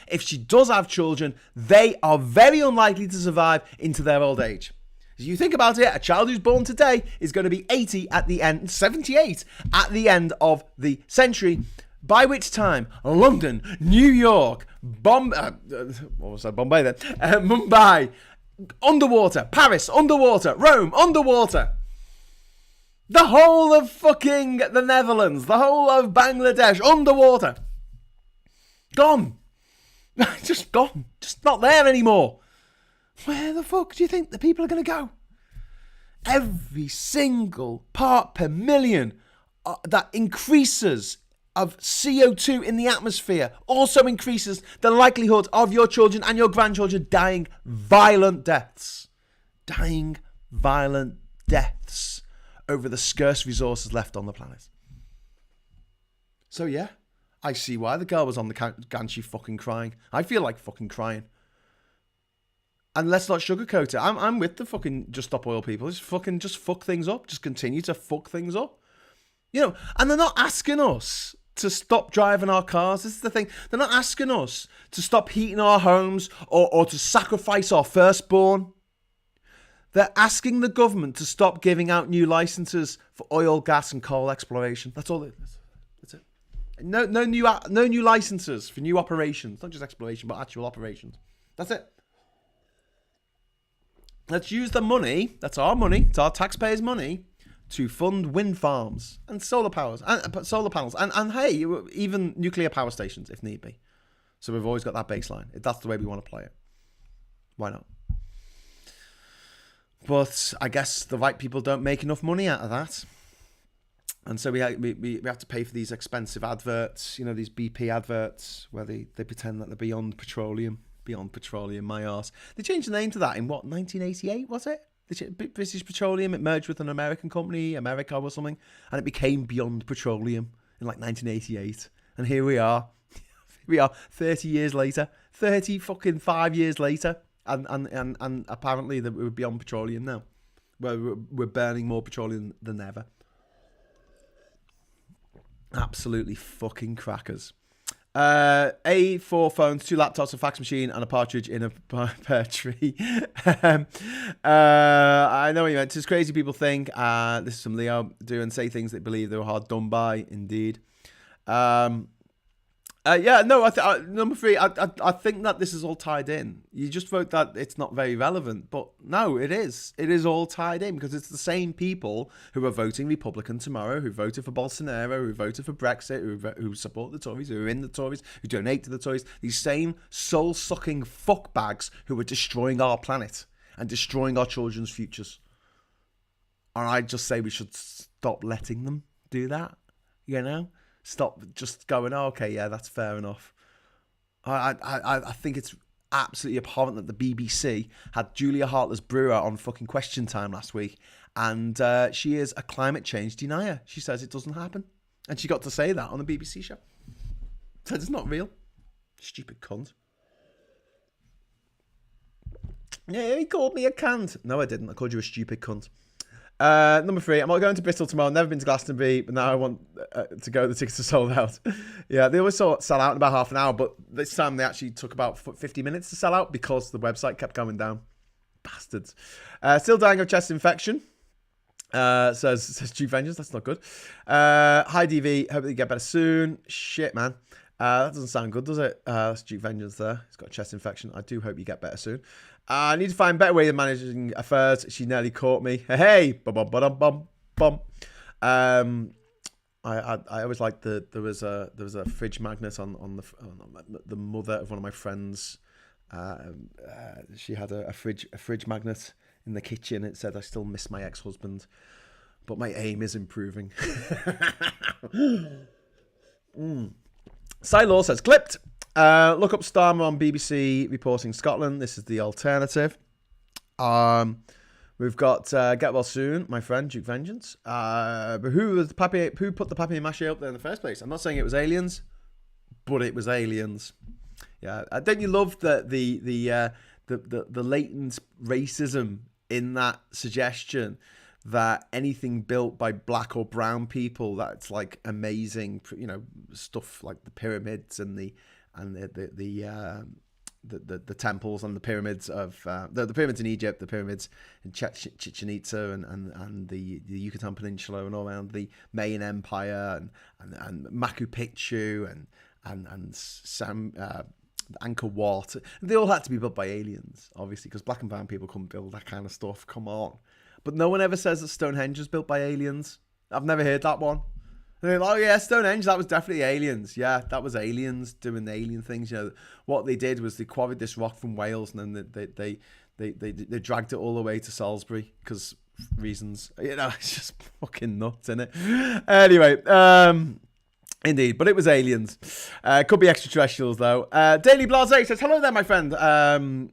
if she does have children, they are very unlikely to survive into their old age. If you think about it, a child who's born today is going to be 80 at the end, 78 at the end of the century, by which time London, New York, Mumbai, underwater, Paris, underwater, Rome, underwater. The whole of fucking the Netherlands, the whole of Bangladesh, underwater. Gone. Just gone. Just not there anymore. Where the fuck do you think the people are going to go? Every single part per million that increases of CO2 in the atmosphere also increases the likelihood of your children and your grandchildren dying violent deaths. Dying violent deaths over the scarce resources left on the planet. So yeah. I see why the girl was on the gantry fucking crying. I feel like fucking crying. And let's not sugarcoat it. I'm with the fucking Just Stop Oil people. Just fuck things up. Just continue to fuck things up. You know, and they're not asking us to stop driving our cars. This is the thing. They're not asking us to stop heating our homes or to sacrifice our firstborn. They're asking the government to stop giving out new licenses for oil, gas and coal exploration. That's all it is. No new licenses for new operations. Not just exploration, but actual operations. That's it. Let's use the money, that's our money, it's our taxpayers' money, to fund wind farms and solar panels and hey, even nuclear power stations if need be. So we've always got that baseline. If that's the way we want to play it. Why not? But I guess the right people don't make enough money out of that. And so we have to pay for these expensive adverts, these BP adverts where they pretend that they're beyond petroleum. Beyond petroleum, my arse. They changed the name to that in 1988, was it? British Petroleum, it merged with an American company, America or something, and it became Beyond Petroleum in 1988. And here we are. 30 years later. 30 fucking 5 years later. And apparently we're beyond petroleum now. We're burning more petroleum than ever. Absolutely fucking crackers. 4 phones, 2 laptops, a fax machine, and a partridge in a pear tree. I know what you meant. It's crazy people think. This is from Leo. Do and say things they believe they were hard done by. Indeed. Number 3, I think that this is all tied in. You just wrote that it's not very relevant, but no, it is. It is all tied in because it's the same people who are voting Republican tomorrow, who voted for Bolsonaro, who voted for Brexit, who support the Tories, who are in the Tories, who donate to the Tories. These same soul-sucking fuckbags who are destroying our planet and destroying our children's futures. And I just say we should stop letting them do that, Stop just going, okay, yeah, that's fair enough. I think it's absolutely abhorrent that the BBC had Julia Hartless-Brewer on fucking Question Time last week, and she is a climate change denier. She says it doesn't happen. And she got to say that on the BBC show. Said it's not real. Stupid cunt. Yeah, he called me a cunt. No, I didn't. I called you a stupid cunt. Number 3, I'm not going to Bristol tomorrow. Never been to Glastonbury, but now I want to go. The tickets are sold out. Yeah, they always sell out in about half an hour, but this time they actually took about 50 minutes to sell out because the website kept going down. Bastards. Still dying of chest infection. Says Duke Vengeance. That's not good. Hi DV. Hope that you get better soon. Shit, man. That doesn't sound good, does it? That's Duke Vengeance there. He's got a chest infection. I do hope you get better soon. I need to find a better way of managing affairs. She nearly caught me. Hey, bum. I always liked there was a fridge magnet on the mother of one of my friends. She had a fridge magnet in the kitchen. It said, "I still miss my ex-husband, but my aim is improving." Law says clipped. Look up Starmer on BBC reporting Scotland. This is the alternative. We've got Get Well Soon, my friend Duke Vengeance. But who put the papier-mâché up there in the first place? I'm not saying it was aliens, but it was aliens. Yeah, don't you love the latent racism in that suggestion that anything built by black or brown people, that's like amazing, stuff like the pyramids and the temples and the pyramids of the pyramids in Egypt, the pyramids in Chichen Itza and the Yucatan Peninsula and all around the Mayan Empire and Machu Picchu and Angkor Wat. They all had to be built by aliens, obviously, because black and brown people couldn't build that kind of stuff. Come on. But no one ever says that Stonehenge was built by aliens. I've never heard that one. They're like, oh yeah, Stonehenge, that was definitely aliens. Yeah, that was aliens doing the alien things. What they did was they quarried this rock from Wales and then they dragged it all the way to Salisbury because reasons. It's just fucking nuts, isn't it? Anyway, indeed, but it was aliens. Could be extraterrestrials though. Daily Blase says, hello there, my friend. I'm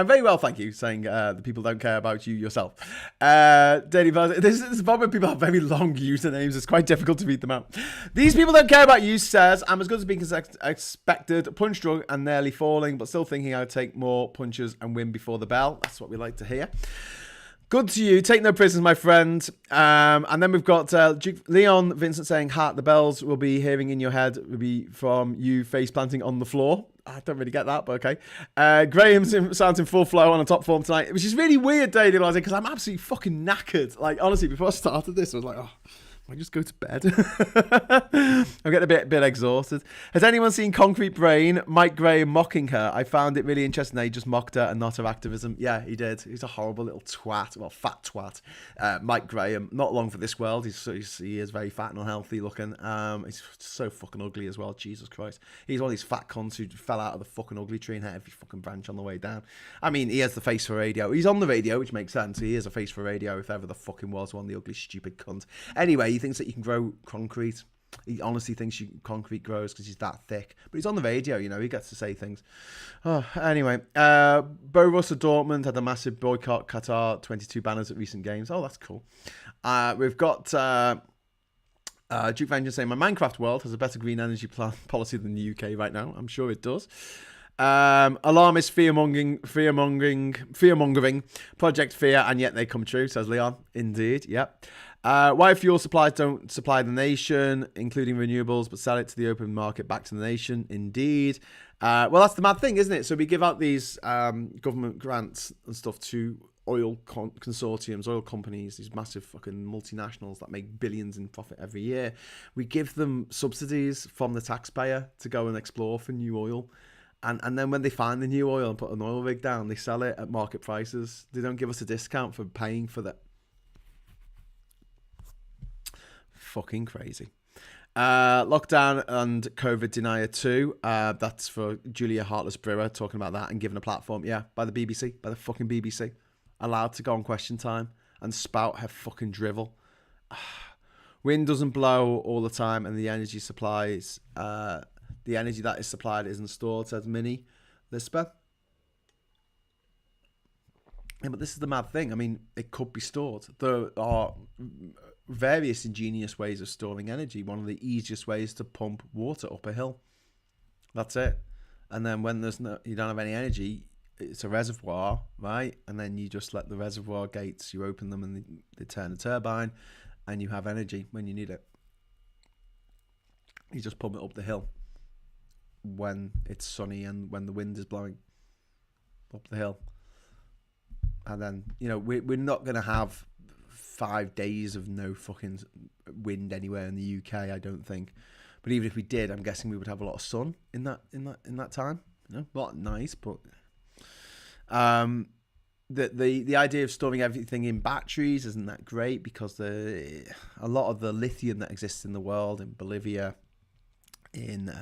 very well, thank you. Saying the people don't care about you yourself. Daily Blase. This is the problem when people have very long usernames. It's quite difficult to read them out. These people don't care about you. Says, I'm as good as being expected. Punch drunk and nearly falling, but still thinking I would take more punches and win before the bell. That's what we like to hear. Good to you. Take no prisoners, my friend. And then we've got Leon Vincent saying, Heart the bells will be hearing in your head will be from you face planting on the floor. I don't really get that, but okay. Graham sounds in full flow on a top form tonight, which is really weird, Daily Logic, because I'm absolutely fucking knackered. Like, honestly, before I started this, I was like, oh, I just go to bed. I'm getting a bit exhausted. Has anyone seen Concrete Brain? Mike Graham mocking her. I found it really interesting that he just mocked her and not her activism. Yeah, he did. He's a horrible little twat. Well, fat twat. Mike Graham, not long for this world. He is very fat and unhealthy looking. He's so fucking ugly as well. Jesus Christ. He's one of these fat cunts who fell out of the fucking ugly tree and hit every fucking branch on the way down. I mean, he has the face for radio. He's on the radio, which makes sense. He is a face for radio if ever the fucking was one, the ugly, stupid cunt. Anyway, he thinks that you can grow concrete. He honestly thinks concrete grows because he's that thick. But he's on the radio, you know. He gets to say things. Oh, anyway, Borussia Dortmund had a massive boycott Qatar 22 banners at recent games. Oh, that's cool. We've got Duke Vengeance saying, my Minecraft world has a better green energy policy than the UK right now. I'm sure it does. Alarmist fear-mongering, Project Fear, and yet they come true, says Leon. Indeed, yep. Why fuel suppliers don't supply the nation, including renewables, but sell it to the open market back to the nation. Indeed. Well, that's the mad thing, isn't it? So we give out these government grants and stuff to oil consortiums, oil companies, these massive fucking multinationals that make billions in profit every year. We give them subsidies from the taxpayer to go and explore for new oil. And then when they find the new oil and put an oil rig down, they sell it at market prices. They don't give us a discount for paying for that. Fucking crazy. Lockdown and COVID denier 2. That's for Julia Hartless-Brewer talking about that and giving a platform. Yeah, by the BBC, by the fucking BBC. Allowed to go on Question Time and spout her fucking drivel. Wind doesn't blow all the time, and the energy supplies, the energy that is supplied isn't stored, says Minnie Lisbeth. Yeah, but this is the mad thing. I mean, it could be stored. There are various ingenious ways of storing energy. One of the easiest ways to pump water up a hill. That's it. And then when you don't have any energy, it's a reservoir, right? And then you just let the reservoir gates, you open them and they turn a turbine and you have energy when you need it. You just pump it up the hill when it's sunny and when the wind is blowing up the hill. And then, you know, we're not going to have 5 days of no fucking wind anywhere in the UK, I don't think. But even if we did, I'm guessing we would have a lot of sun in that time. You know, not nice, but the idea of storing everything in batteries isn't that great because a lot of the lithium that exists in the world, in Bolivia, in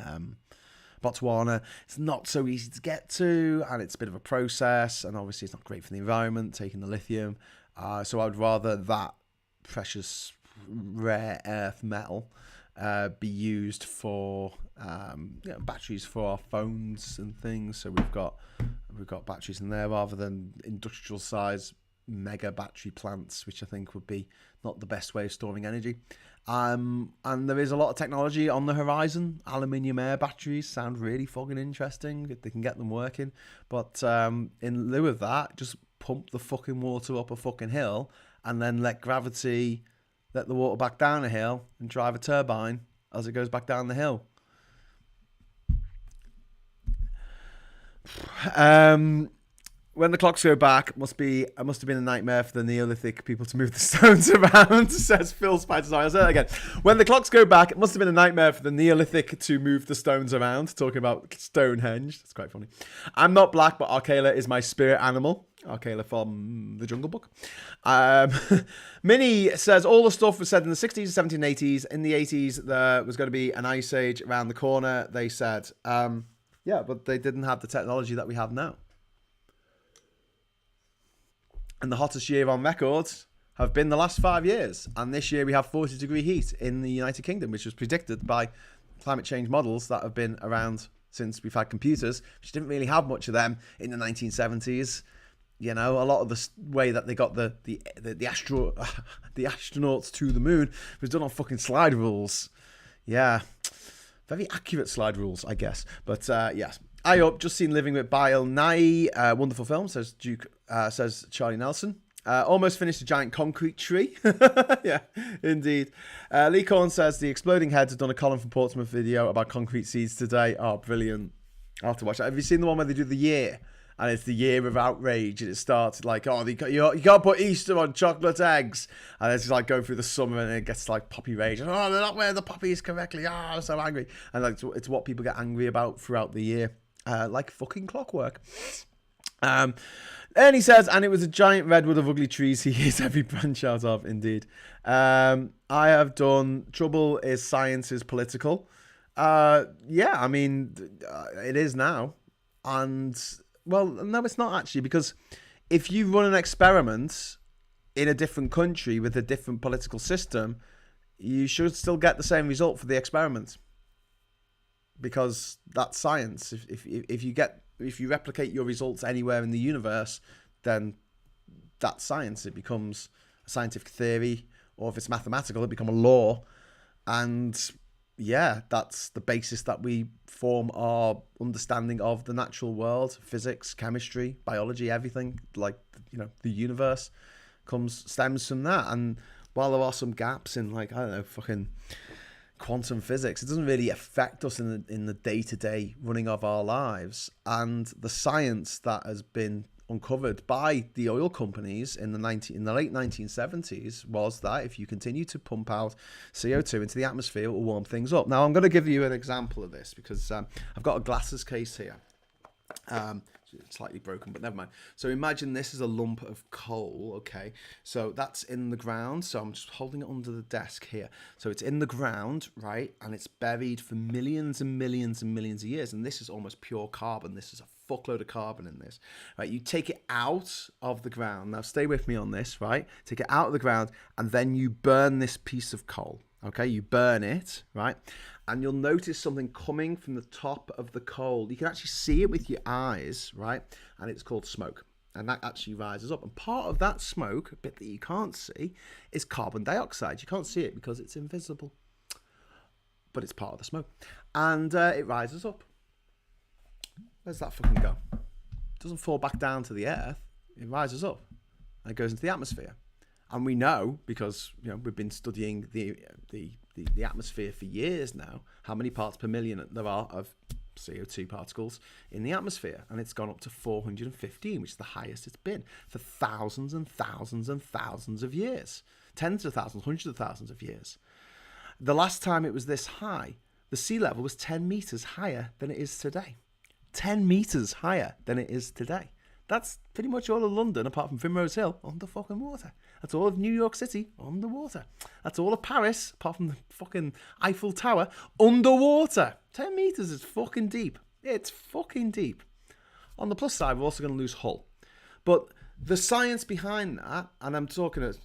Botswana, it's not so easy to get to, and it's a bit of a process, and obviously it's not great for the environment taking the lithium. So I'd rather that precious rare earth metal be used for batteries for our phones and things. So we've got batteries in there rather than industrial size mega battery plants, which I think would be not the best way of storing energy. And there is a lot of technology on the horizon. Aluminium air batteries sound really fucking interesting if they can get them working. But in lieu of that, just pump the fucking water up a fucking hill and then let gravity let the water back down a hill and drive a turbine as it goes back down the hill. When the clocks go back, it must have been a nightmare for the Neolithic people to move the stones around, says Phil Spider. I'll say that again. When the clocks go back, it must have been a nightmare for the Neolithic to move the stones around, talking about Stonehenge. That's quite funny. I'm not black, but Arcala is my spirit animal. Arcala from the Jungle Book. Minnie says, all the stuff was said in the 60s, 70s, and 80s. In the 80s, there was going to be an ice age around the corner, they said. Yeah, but they didn't have the technology that we have now. And the hottest year on record have been the last 5 years. And this year we have 40-degree heat in the United Kingdom, which was predicted by climate change models that have been around since we've had computers, which didn't really have much of them in the 1970s. You know, a lot of the way that they got the astronauts to the moon was done on fucking slide rules. Yeah, very accurate slide rules, I guess. But yes. I up, just seen Living with Bile Nye. Wonderful film, says Charlie Nelson. Almost finished a giant concrete tree. Yeah, indeed. Lee Corn says the Exploding Heads have done a Colin from Portsmouth video about concrete seeds today. Oh, brilliant. I'll have to watch that. Have you seen the one where they do the year And it's the year of outrage, and it starts like, oh, you can't put Easter on chocolate eggs, and it's just like going through the summer, and it gets like poppy rage. Oh, they're not wearing the poppies correctly. Oh, I'm so angry. And like it's what people get angry about throughout the year, like fucking clockwork. And he says, and it was a giant redwood of ugly trees he hears every branch out of. Indeed, I have done. Trouble is science is political. Yeah, I mean, it is now, and. Well, no, it's not actually, because if you run an experiment in a different country with a different political system, you should still get the same result for the experiment, because that's science. If you replicate your results anywhere in the universe, then that's science. It becomes a scientific theory, or if it's mathematical, it becomes a law, and yeah, that's the basis that we form our understanding of the natural world, physics, chemistry, biology, everything. Like, you know, the universe stems from that. And while there are some gaps in, like, I don't know, fucking quantum physics, it doesn't really affect us in the day-to-day running of our lives. And the science that has been uncovered by the oil companies in the late 1970s was that if you continue to pump out CO2 into the atmosphere, it will warm things up. Now, I'm going to give you an example of this, because I've got a glasses case here. It's slightly broken, but never mind. So imagine this is a lump of coal, okay? So that's in the ground. So I'm just holding it under the desk here. So it's in the ground, right? And it's buried for millions and millions and millions of years. And this is almost pure carbon. This is a fuckload of carbon in this, right? You take it out of the ground. Now, stay with me on this, right? Take it out of the ground, and then you burn this piece of coal, okay? You burn it, right? And you'll notice something coming from the top of the coal. You can actually see it with your eyes, right? And it's called smoke. And that actually rises up. And part of that smoke, a bit that you can't see, is carbon dioxide. You can't see it because it's invisible, but it's part of the smoke. And it rises up. Where's that fucking go? It doesn't fall back down to the earth. It rises up and it goes into the atmosphere. And we know, because we've been studying the atmosphere for years now, how many parts per million there are of CO2 particles in the atmosphere. And it's gone up to 415, which is the highest it's been for thousands and thousands and thousands of years. Tens of thousands, hundreds of thousands of years. The last time it was this high, the sea level was 10 meters higher than it is today. 10 meters higher than it is today. That's pretty much all of London, apart from Primrose Hill, under fucking water. That's all of New York City, underwater. That's all of Paris, apart from the fucking Eiffel Tower, underwater. 10 meters is fucking deep. It's fucking deep. On the plus side, we're also going to lose Hull. But the science behind that, and I'm talking as,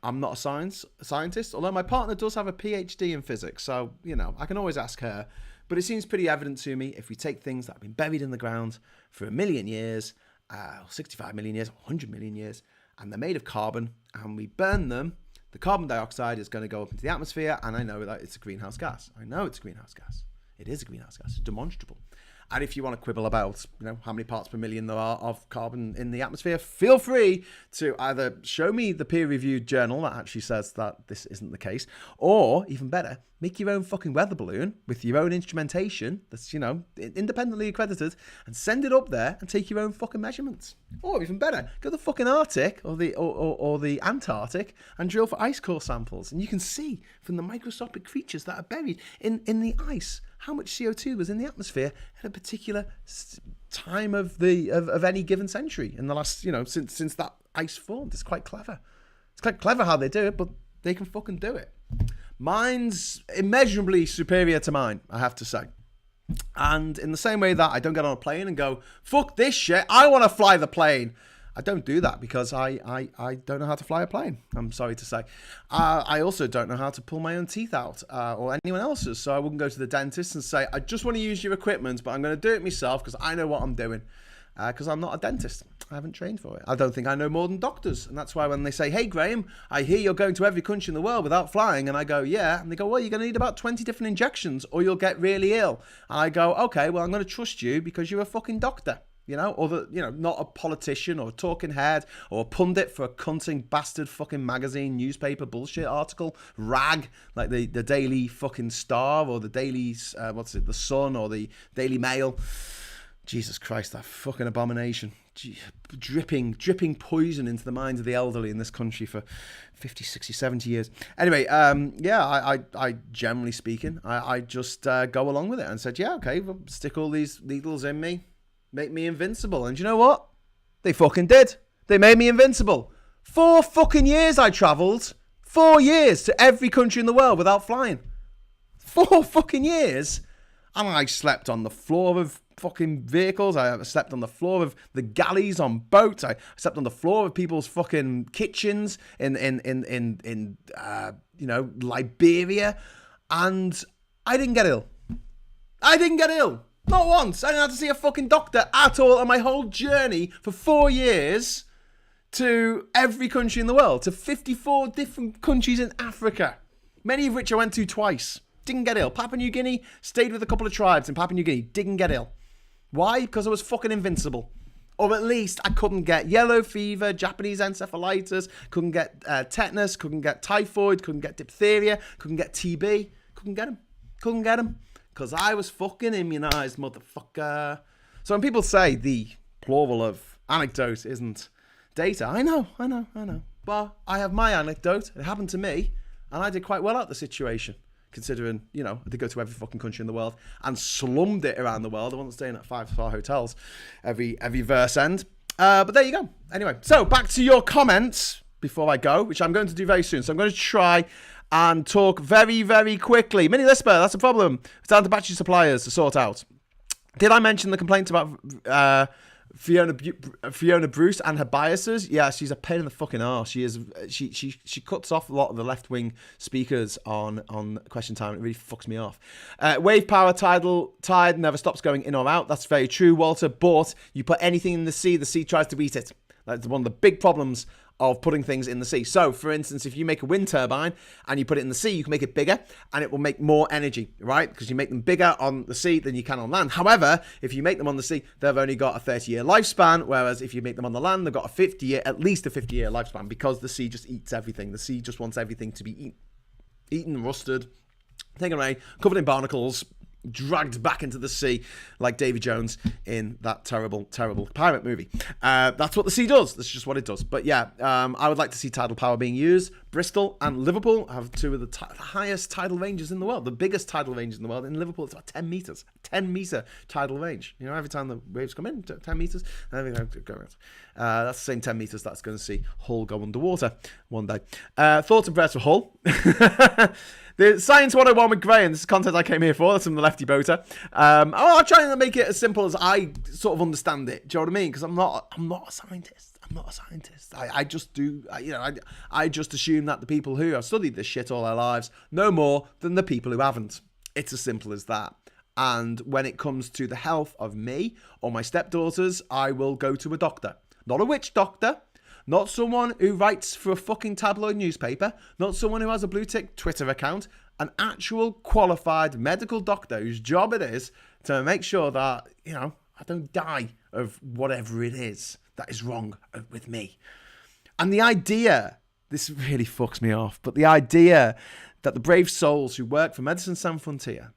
I'm not a scientist, although my partner does have a PhD in physics, so, I can always ask her. But it seems pretty evident to me, if we take things that have been buried in the ground for 1 million years, 65 million years, 100 million years, and they're made of carbon, and we burn them, the carbon dioxide is going to go up into the atmosphere, and I know that it's a greenhouse gas. I know it's a greenhouse gas. It is a greenhouse gas. It's demonstrable. And if you want to quibble about, how many parts per million there are of carbon in the atmosphere, feel free to either show me the peer-reviewed journal that actually says that this isn't the case, or, even better, make your own fucking weather balloon with your own instrumentation that's, independently accredited, and send it up there and take your own fucking measurements. Or, even better, go to the fucking Arctic or the Antarctic and drill for ice core samples, and you can see from the microscopic creatures that are buried in the ice how much CO2 was in the atmosphere at a particular time of any given century in the last, since that ice formed. It's quite clever. It's quite clever how they do it, but they can fucking do it. Mine's immeasurably superior to mine, I have to say. And in the same way that I don't get on a plane and go, fuck this shit, I want to fly the plane. I don't do that because I don't know how to fly a plane, I'm sorry to say. I also don't know how to pull my own teeth out or anyone else's. So I wouldn't go to the dentist and say, I just want to use your equipment, but I'm going to do it myself because I know what I'm doing. Because I'm not a dentist. I haven't trained for it. I don't think I know more than doctors. And that's why when they say, hey, Graham, I hear you're going to every country in the world without flying. And I go, yeah. And they go, well, you're going to need about 20 different injections or you'll get really ill. And I go, okay, well, I'm going to trust you because you're a fucking doctor. Or not a politician or a talking head or a pundit for a cunting bastard fucking magazine, newspaper, bullshit article, rag, like the Daily fucking Star or the Daily, the Sun or the Daily Mail. Jesus Christ, that fucking abomination. Dripping poison into the minds of the elderly in this country for 50, 60, 70 years. Anyway, I generally speaking, I just go along with it and said, yeah, okay, well, stick all these needles in me, make me invincible. And you know what? They fucking did. They made me invincible. 4 fucking years I travelled. 4 years to every country in the world without flying. 4 fucking years. And I slept on the floor of fucking vehicles. I slept on the floor of the galleys on boats. I slept on the floor of people's fucking kitchens in Liberia. And I didn't get ill. Not once. I didn't have to see a fucking doctor at all on my whole journey for 4 years to every country in the world, to 54 different countries in Africa, many of which I went to twice. Didn't get ill. Papua New Guinea, stayed with a couple of tribes in Papua New Guinea, didn't get ill. Why? Because I was fucking invincible. Or at least I couldn't get yellow fever, Japanese encephalitis, couldn't get tetanus, couldn't get typhoid, couldn't get diphtheria, couldn't get TB. Couldn't get them. Because I was fucking immunised, motherfucker. So when people say the plural of anecdote isn't data, I know. But I have my anecdote. It happened to me, and I did quite well out the situation. Considering, I did go to every fucking country in the world and slummed it around the world. I wasn't staying at 5-star hotels every verse end. But there you go. Anyway, so back to your comments before I go, which I'm going to do very soon. So I'm going to try and talk very, very quickly. Mini Lisper, that's a problem. It's down to battery suppliers to sort out. Did I mention the complaints about Fiona Bruce and her biases? Yeah, she's a pain in the fucking arse. She is. She cuts off a lot of the left wing speakers on Question Time. It really fucks me off. Wave power, tide never stops going in or out. That's very true, Walter. But you put anything in the sea tries to eat it. That's one of the big problems of putting things in the sea. So, for instance, if you make a wind turbine and you put it in the sea, you can make it bigger and it will make more energy, right? Because you make them bigger on the sea than you can on land. However, if you make them on the sea, they've only got a 30-year lifespan, whereas if you make them on the land, they've got at least a 50-year lifespan, because the sea just eats everything. The sea just wants everything to be eaten, rusted, taken away, covered in barnacles, dragged back into the sea like Davy Jones in that terrible pirate movie. That's what the sea does. That's just what it does. But yeah, I would like to see tidal power being used. Bristol and Liverpool have two of the highest tidal ranges in the world. The biggest tidal range in the world. In Liverpool, it's about 10 meters. 10 meter tidal range. Every time the waves come in, 10 meters. And everything go around. That's the same 10 meters that's going to see Hull go underwater one day. Thoughts and prayers for Hull. The Science 101 with Graham. This is content I came here for. That's from the Lefty Boater. I'll try and make it as simple as I sort of understand it. Do you know what I mean? Because I'm not a scientist. I just do. I just assume that the people who have studied this shit all their lives know more than the people who haven't. It's as simple as that. And when it comes to the health of me or my stepdaughters, I will go to a doctor. Not a witch doctor. Not someone who writes for a fucking tabloid newspaper. Not someone who has a blue tick Twitter account. An actual qualified medical doctor whose job it is to make sure that, I don't die of whatever it is that is wrong with me. And the idea, this really fucks me off, but the idea that the brave souls who work for Medicines Sans Frontier,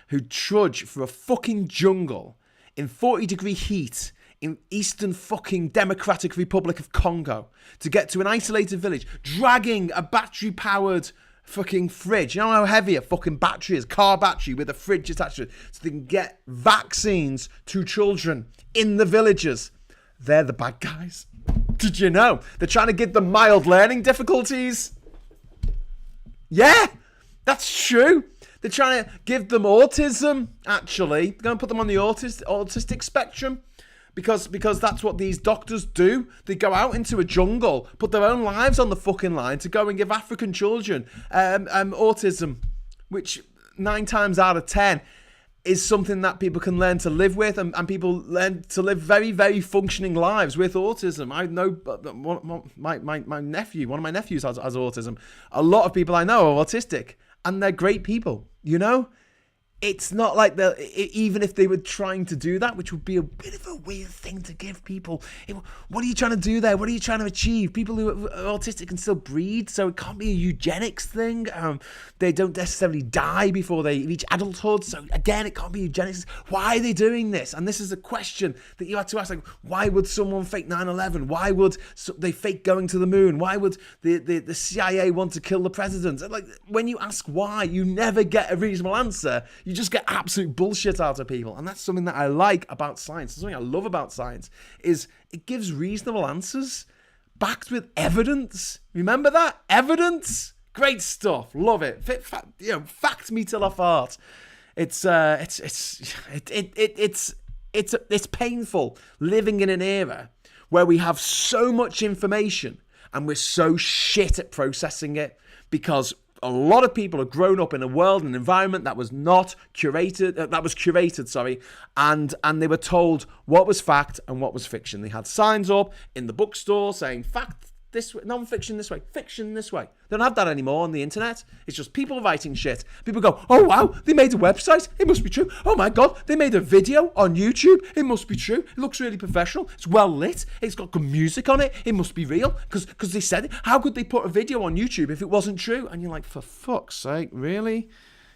who trudge through a fucking jungle in 40-degree heat in Eastern fucking Democratic Republic of Congo to get to an isolated village, dragging a battery-powered fucking fridge. You know how heavy a fucking battery is? Car battery with a fridge attached to it, so they can get vaccines to children in the villages. They're the bad guys. Did you know? They're trying to give them mild learning difficulties. Yeah, that's true. They're trying to give them autism, actually. They're going to put them on the autistic spectrum. Because that's what these doctors do. They go out into a jungle, put their own lives on the fucking line to go and give African children autism, which 9 times out of 10 is something that people can learn to live with, and people learn to live very, very functioning lives with autism. I know my nephew, one of my nephews has autism. A lot of people I know are autistic, and they're great people, it's not like even if they were trying to do that, which would be a bit of a weird thing to give people. What are you trying to do there? What are you trying to achieve? People who are autistic can still breed, so it can't be a eugenics thing. They don't necessarily die before they reach adulthood, so again, it can't be eugenics. Why are they doing this? And this is a question that you had to ask, like, why would someone fake 9/11? Why would they fake going to the moon? Why would the CIA want to kill the president? Like, when you ask why, you never get a reasonable answer. You just get absolute bullshit out of people. And that's something that I like about science. Something I love about science is it gives reasonable answers backed with evidence. Remember that? Evidence? Great stuff. Love it. Fact me till I fart. It's painful living in an era where we have so much information and we're so shit at processing it, because a lot of people have grown up in a world, an environment that was not curated, and they were told what was fact and what was fiction. They had signs up in the bookstore saying fact this way, non-fiction this way, fiction this way. They don't have that anymore on the internet. It's just people writing shit. People go, oh wow, they made a website, it must be true. Oh my god, they made a video on YouTube, it must be true. It looks really professional, it's well lit, it's got good music on it, it must be real, because they said it. How could they put a video on YouTube if it wasn't true? And you're like, for fuck's sake, really?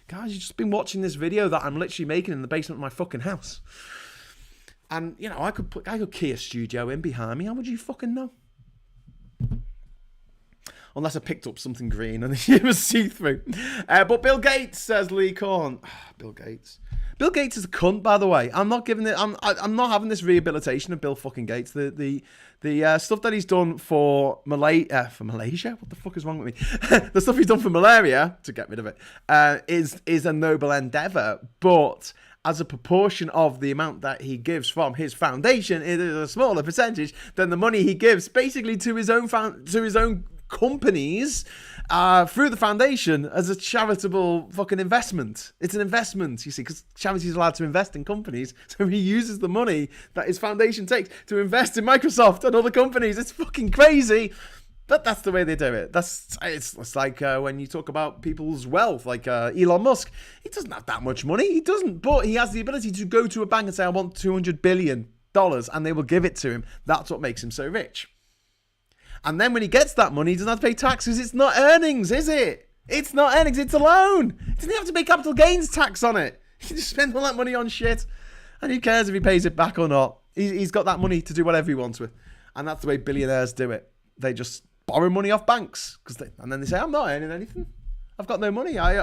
Guys, you've just been watching this video that I'm literally making in the basement of my fucking house. And, I could key a studio in behind me. How would you fucking know? Unless I picked up something green and it was see-through. But Bill Gates, says Lee Korn. Bill Gates. Bill Gates is a cunt, by the way. I'm not not having this rehabilitation of Bill fucking Gates. The stuff that he's done for Malaysia. What the fuck is wrong with me? The stuff he's done for malaria, to get rid of it, is a noble endeavor. But as a proportion of the amount that he gives from his foundation, it is a smaller percentage than the money he gives basically to his own companies through the foundation as a charitable fucking investment. It's an investment, you see, because charities are allowed to invest in companies, so he uses the money that his foundation takes to invest in Microsoft and other companies. It's fucking crazy, but that's the way they do it. It's like when you talk about people's wealth, like Elon Musk. He doesn't have that much money, he doesn't, but he has the ability to go to a bank and say, I want $200 billion, and they will give it to him. That's what makes him so rich. And then when he gets that money, he doesn't have to pay taxes. It's not earnings, is it? It's not earnings, it's a loan. He doesn't have to pay capital gains tax on it. He just spends all that money on shit. And who cares if he pays it back or not? He's got that money to do whatever he wants with. And that's the way billionaires do it. They just borrow money off banks. And then they say, I'm not earning anything. I've got no money. I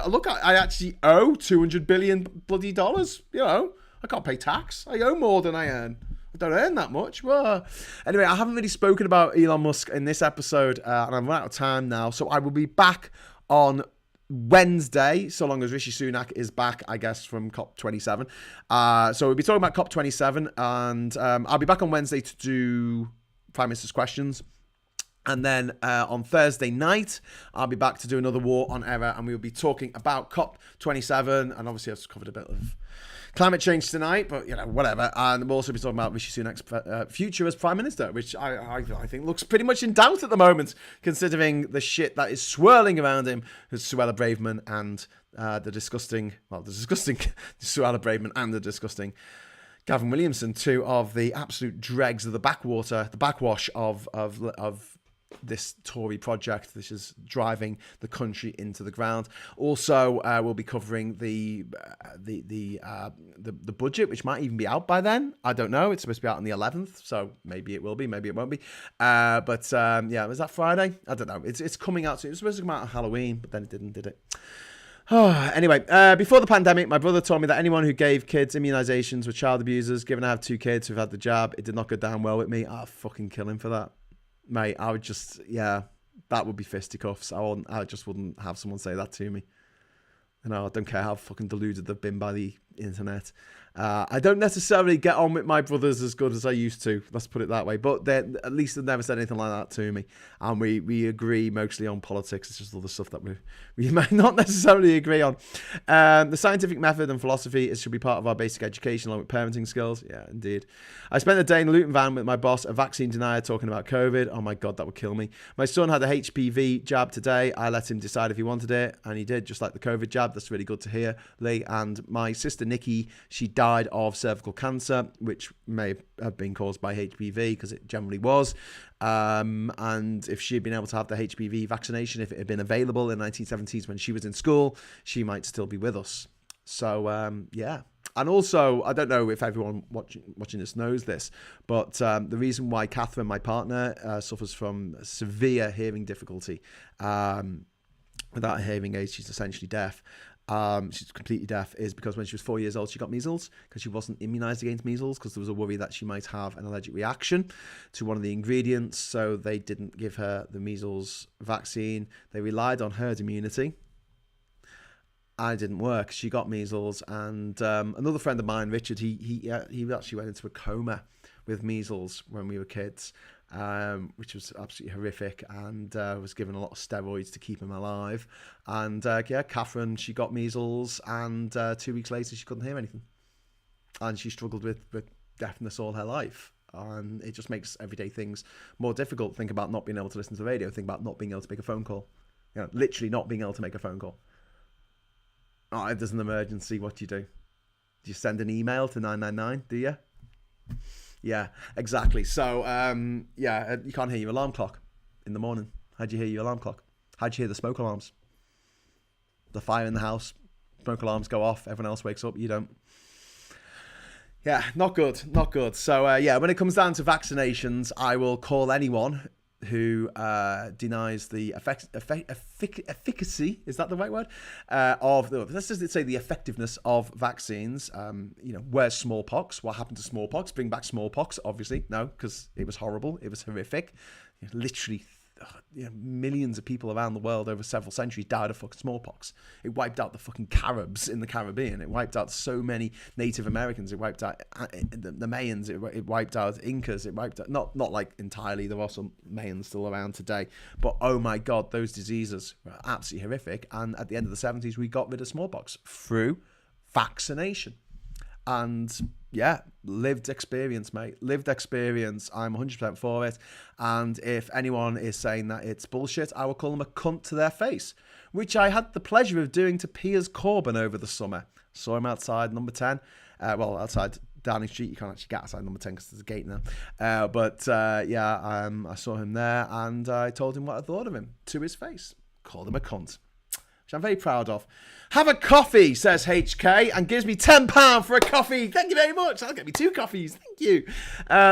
actually owe $200 billion bloody dollars. I can't pay tax. I owe more than I earn. I don't earn that much. Well, anyway, I haven't really spoken about Elon Musk in this episode, and I'm out of time now. So I will be back on Wednesday, so long as Rishi Sunak is back, I guess, from COP27. So we'll be talking about COP27, and I'll be back on Wednesday to do Prime Minister's questions. And then on Thursday night, I'll be back to do another War on Error, and we'll be talking about COP27, and obviously I've just covered a bit of climate change tonight, but whatever. And we'll also be talking about Rishi Sunak's future as Prime Minister, which I think looks pretty much in doubt at the moment, considering the shit that is swirling around him with Suella Braverman and the disgusting Suella Braverman and the disgusting Gavin Williamson, two of the absolute dregs of the backwash of this Tory project. This is driving the country into the ground. Also, we'll be covering the budget, which might even be out by then. I don't know. It's supposed to be out on the 11th, so maybe it will be, maybe it won't be. But is that Friday? I don't know. It's coming out soon. It was supposed to come out on Halloween, but then it didn't, did it? Anyway, before the pandemic, my brother told me that anyone who gave kids immunizations were child abusers. Given I have two kids who've had the jab, it did not go down well with me. I'd fucking kill him for that. Mate, I would just, that would be fisticuffs. I just wouldn't have someone say that to me. I don't care how fucking deluded they've been by the internet. I don't necessarily get on with my brothers as good as I used to. Let's put it that way. But at least they've never said anything like that to me. And we agree mostly on politics. It's just other stuff that we might not necessarily agree on. The scientific method and philosophy should be part of our basic education along with parenting skills. Yeah, indeed. I spent a day in the Luton van with my boss, a vaccine denier, talking about COVID. Oh my God, that would kill me. My son had the HPV jab today. I let him decide if he wanted it. And he did, just like the COVID jab. That's really good to hear, Lee. And my sister, Nikki, she died of cervical cancer, which may have been caused by HPV because it generally was. And if she had been able to have the HPV vaccination, if it had been available in the 1970s when she was in school, she might still be with us. So, yeah. And also, I don't know if everyone watching this knows this, but the reason why Catherine, my partner, suffers from severe hearing difficulty, without a hearing aid, she's essentially deaf. She's completely deaf, is because when she was 4 years old, she got measles because she wasn't immunized against measles because there was a worry that she might have an allergic reaction to one of the ingredients. So they didn't give her the measles vaccine. They relied on herd immunity. And it didn't work. She got measles, and another friend of mine, Richard, he actually went into a coma with measles when we were kids, which was absolutely horrific, and was given a lot of steroids to keep him alive. And Catherine, she got measles, and 2 weeks later she couldn't hear anything, and she struggled with deafness all her life. And it just makes everyday things more difficult. Think about not being able to listen to the radio. Think about not being able to make a phone call. Literally not being able to make a phone call. Oh, if there's an emergency, what do? Do you send an email to 999, do you? Yeah, exactly. So, you can't hear your alarm clock in the morning. How'd you hear your alarm clock? How'd you hear the smoke alarms? The fire in the house, smoke alarms go off, everyone else wakes up, you don't. Yeah, not good, not good. So, when it comes down to vaccinations, I will call anyone who denies the efficacy, is that the right word, let's just say the effectiveness of vaccines. Where's smallpox? What happened to smallpox? Bring back smallpox? Obviously, no, because it was horrible. It was horrific. Literally, millions of people around the world over several centuries died of fucking smallpox. It wiped out the fucking Caribs in the Caribbean. It wiped out so many Native Americans. It wiped out the Mayans. It wiped out Incas. It wiped out, not like entirely. There are some Mayans still around today. But oh my God, those diseases were absolutely horrific. And at the end of the 70s, we got rid of smallpox through vaccination. And yeah, lived experience, mate. Lived experience. I'm 100% for it. And if anyone is saying that it's bullshit, I will call them a cunt to their face, which I had the pleasure of doing to Piers Corbyn over the summer. Saw him outside number 10. Outside Downing Street. You can't actually get outside number 10 because there's a gate now. I saw him there, and I told him what I thought of him to his face. Called him a cunt, which I'm very proud of. Have a coffee, says HK, and gives me £10 for a coffee. Thank you very much. That'll get me 2 coffees. Thank you.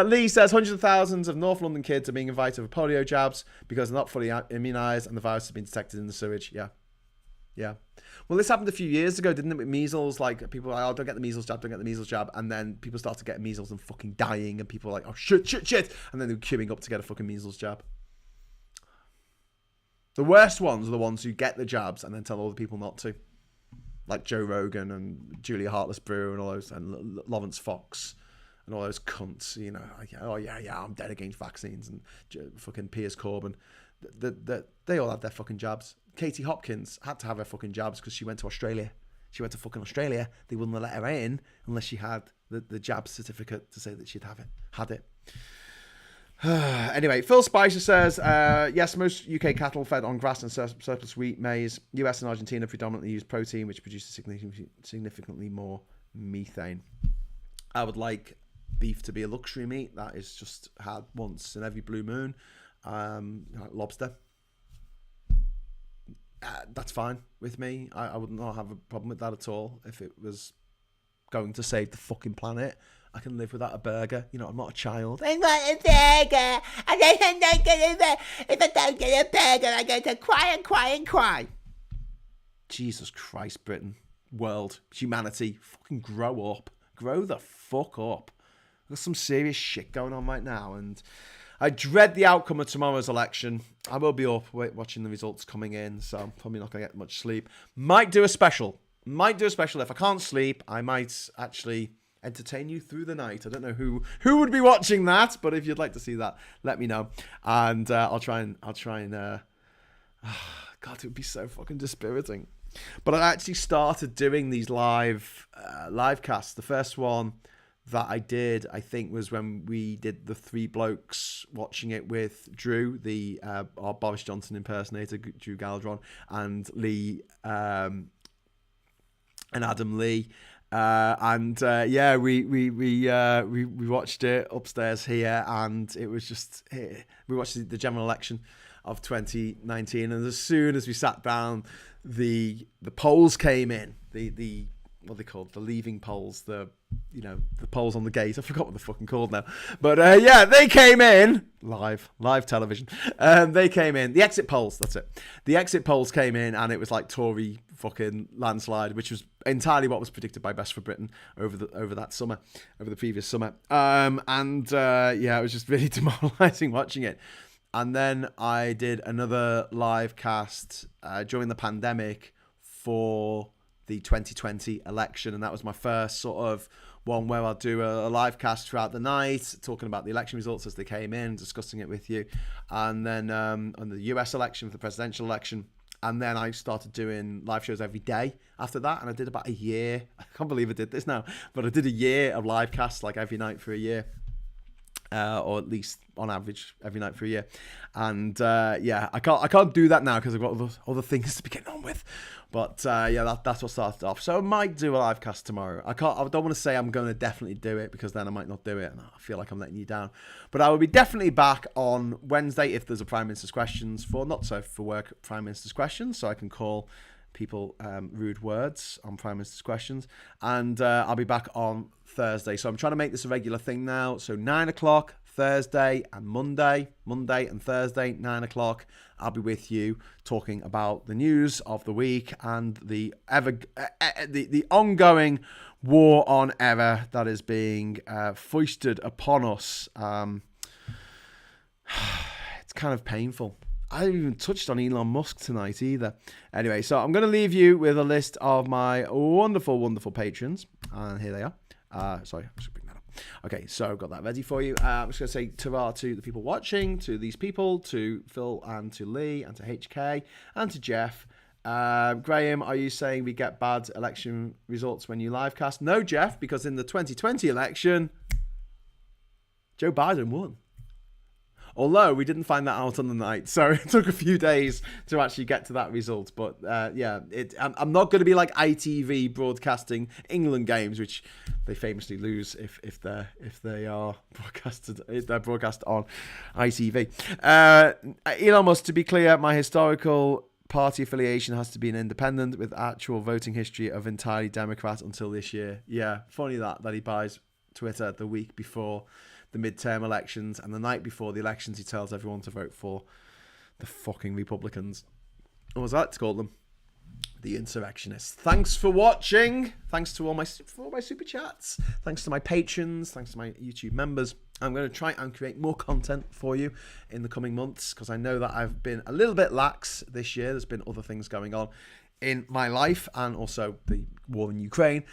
Lee says hundreds of thousands of North London kids are being invited for polio jabs because they're not fully immunised and the virus has been detected in the sewage. Yeah. Well, this happened a few years ago, didn't it, with measles? Like, people were like, oh, don't get the measles jab. And then people started getting measles and fucking dying. And people were like, oh, shit. And then they were queuing up to get a fucking measles jab. The worst ones are the ones who get the jabs and then tell all the people not to. Like Joe Rogan and Julia Hartless-Brewer and all those, and Lawrence Fox and all those cunts, I'm dead against vaccines, and fucking Piers Corbyn. They all had their fucking jabs. Katie Hopkins had to have her fucking jabs because she went to Australia. She went to fucking Australia. They wouldn't let her in unless she had the jab certificate to say that she'd had it. Anyway, Phil Spicer says, yes, most UK cattle fed on grass and surplus wheat, maize. US and Argentina predominantly use protein, which produces significantly more methane. I would like beef to be a luxury meat that is just had once in every blue moon. Like lobster. That's fine with me. I would not have a problem with that at all if it was going to save the fucking planet. I can live without a burger. I'm not a child. I want a burger. And I'm not going to. If I don't get a burger, I'm going to cry and cry and cry. Jesus Christ, Britain, world, humanity, fucking grow up. Grow the fuck up. There's some serious shit going on right now, and I dread the outcome of tomorrow's election. I will be up watching the results coming in, so I'm probably not going to get much sleep. Might do a special Might do a special. If I can't sleep, I might actually entertain you through the night. I don't know who would be watching that, but if you'd like to see that, let me know, and I'll try and God, it would be so fucking dispiriting. But I actually started doing these live casts. The first one that I did, I think, was when we did the three blokes watching it with Drew, our Boris Johnson impersonator, Drew Galdron, and Lee, and Adam Lee. We watched it upstairs here, and it was just, we watched the general election of 2019, and as soon as we sat down, the polls came in, the what are they called, the leaving polls, the polls on the gate. I forgot what they're fucking called now, but they came in live television. They came in, the exit polls, that's it. The exit polls came in, and it was like Tory fucking landslide, which was entirely what was predicted by Best for Britain over the previous summer. It was just really demoralizing watching it. And then I did another live cast during the pandemic for the 2020 election, and that was my first sort of one where I'll do a live cast throughout the night, talking about the election results as they came in, discussing it with you. And then on the US election, for the presidential election. And then I started doing live shows every day after that, and I did about a year. I can't believe I did this now, but I did a year of live casts, like every night for a year. Or at least on average every night for a year. And I can't do that now because I've got other things to be getting on with. But that's what started off. So I might do a live cast tomorrow. I don't want to say I'm going to definitely do it, because then I might not do it, and I feel like I'm letting you down. But I will be definitely back on Wednesday if there's a Prime Minister's Questions for work Prime Minister's Questions, so I can call people rude words on Prime Minister's Questions. And I'll be back on Thursday. So I'm trying to make this a regular thing now. So 9 o'clock Thursday and Monday and Thursday, 9 o'clock. I'll be with you talking about the news of the week and the ongoing war on error that is being foisted upon us. It's kind of painful. I haven't even touched on Elon Musk tonight either. Anyway, so I'm going to leave you with a list of my wonderful, wonderful patrons. And here they are. Sorry, I should bring that up. Okay, so I've got that ready for you. I'm just going to say ta-ra to the people watching, to these people, to Phil and to Lee and to HK and to Jeff. Graham, are you saying we get bad election results when you live cast? No, Jeff, because in the 2020 election, Joe Biden won. Although we didn't find that out on the night, so it took a few days to actually get to that result. But I'm not going to be like ITV broadcasting England games, which they famously lose if they are broadcasted. If they're broadcast on ITV. Elon Musk, to be clear, my historical party affiliation has to be an independent with actual voting history of entirely Democrat until this year. Yeah, funny that he buys Twitter the week before the midterm elections, and the night before the elections he tells everyone to vote for the fucking Republicans. What was that to call them? The insurrectionists. Thanks for watching. Thanks to all my super chats. Thanks to my patrons. Thanks to my YouTube members. I'm going to try and create more content for you in the coming months, because I know that I've been a little bit lax this year. There's been other things going on in my life, and also the war in Ukraine,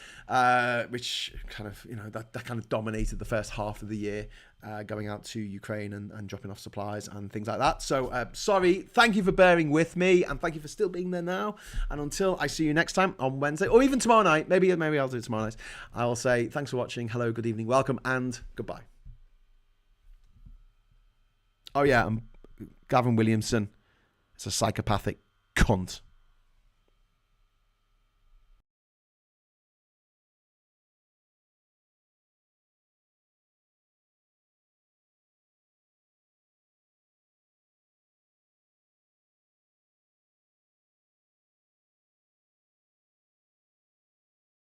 which kind of, that kind of dominated the first half of the year, going out to Ukraine and dropping off supplies and things like that. So sorry, thank you for bearing with me, and thank you for still being there now. And until I see you next time on Wednesday, or even tomorrow night, maybe I'll do it tomorrow night, I will say thanks for watching, hello, good evening, welcome, and goodbye. Oh yeah, Gavin Williamson is a psychopathic cunt.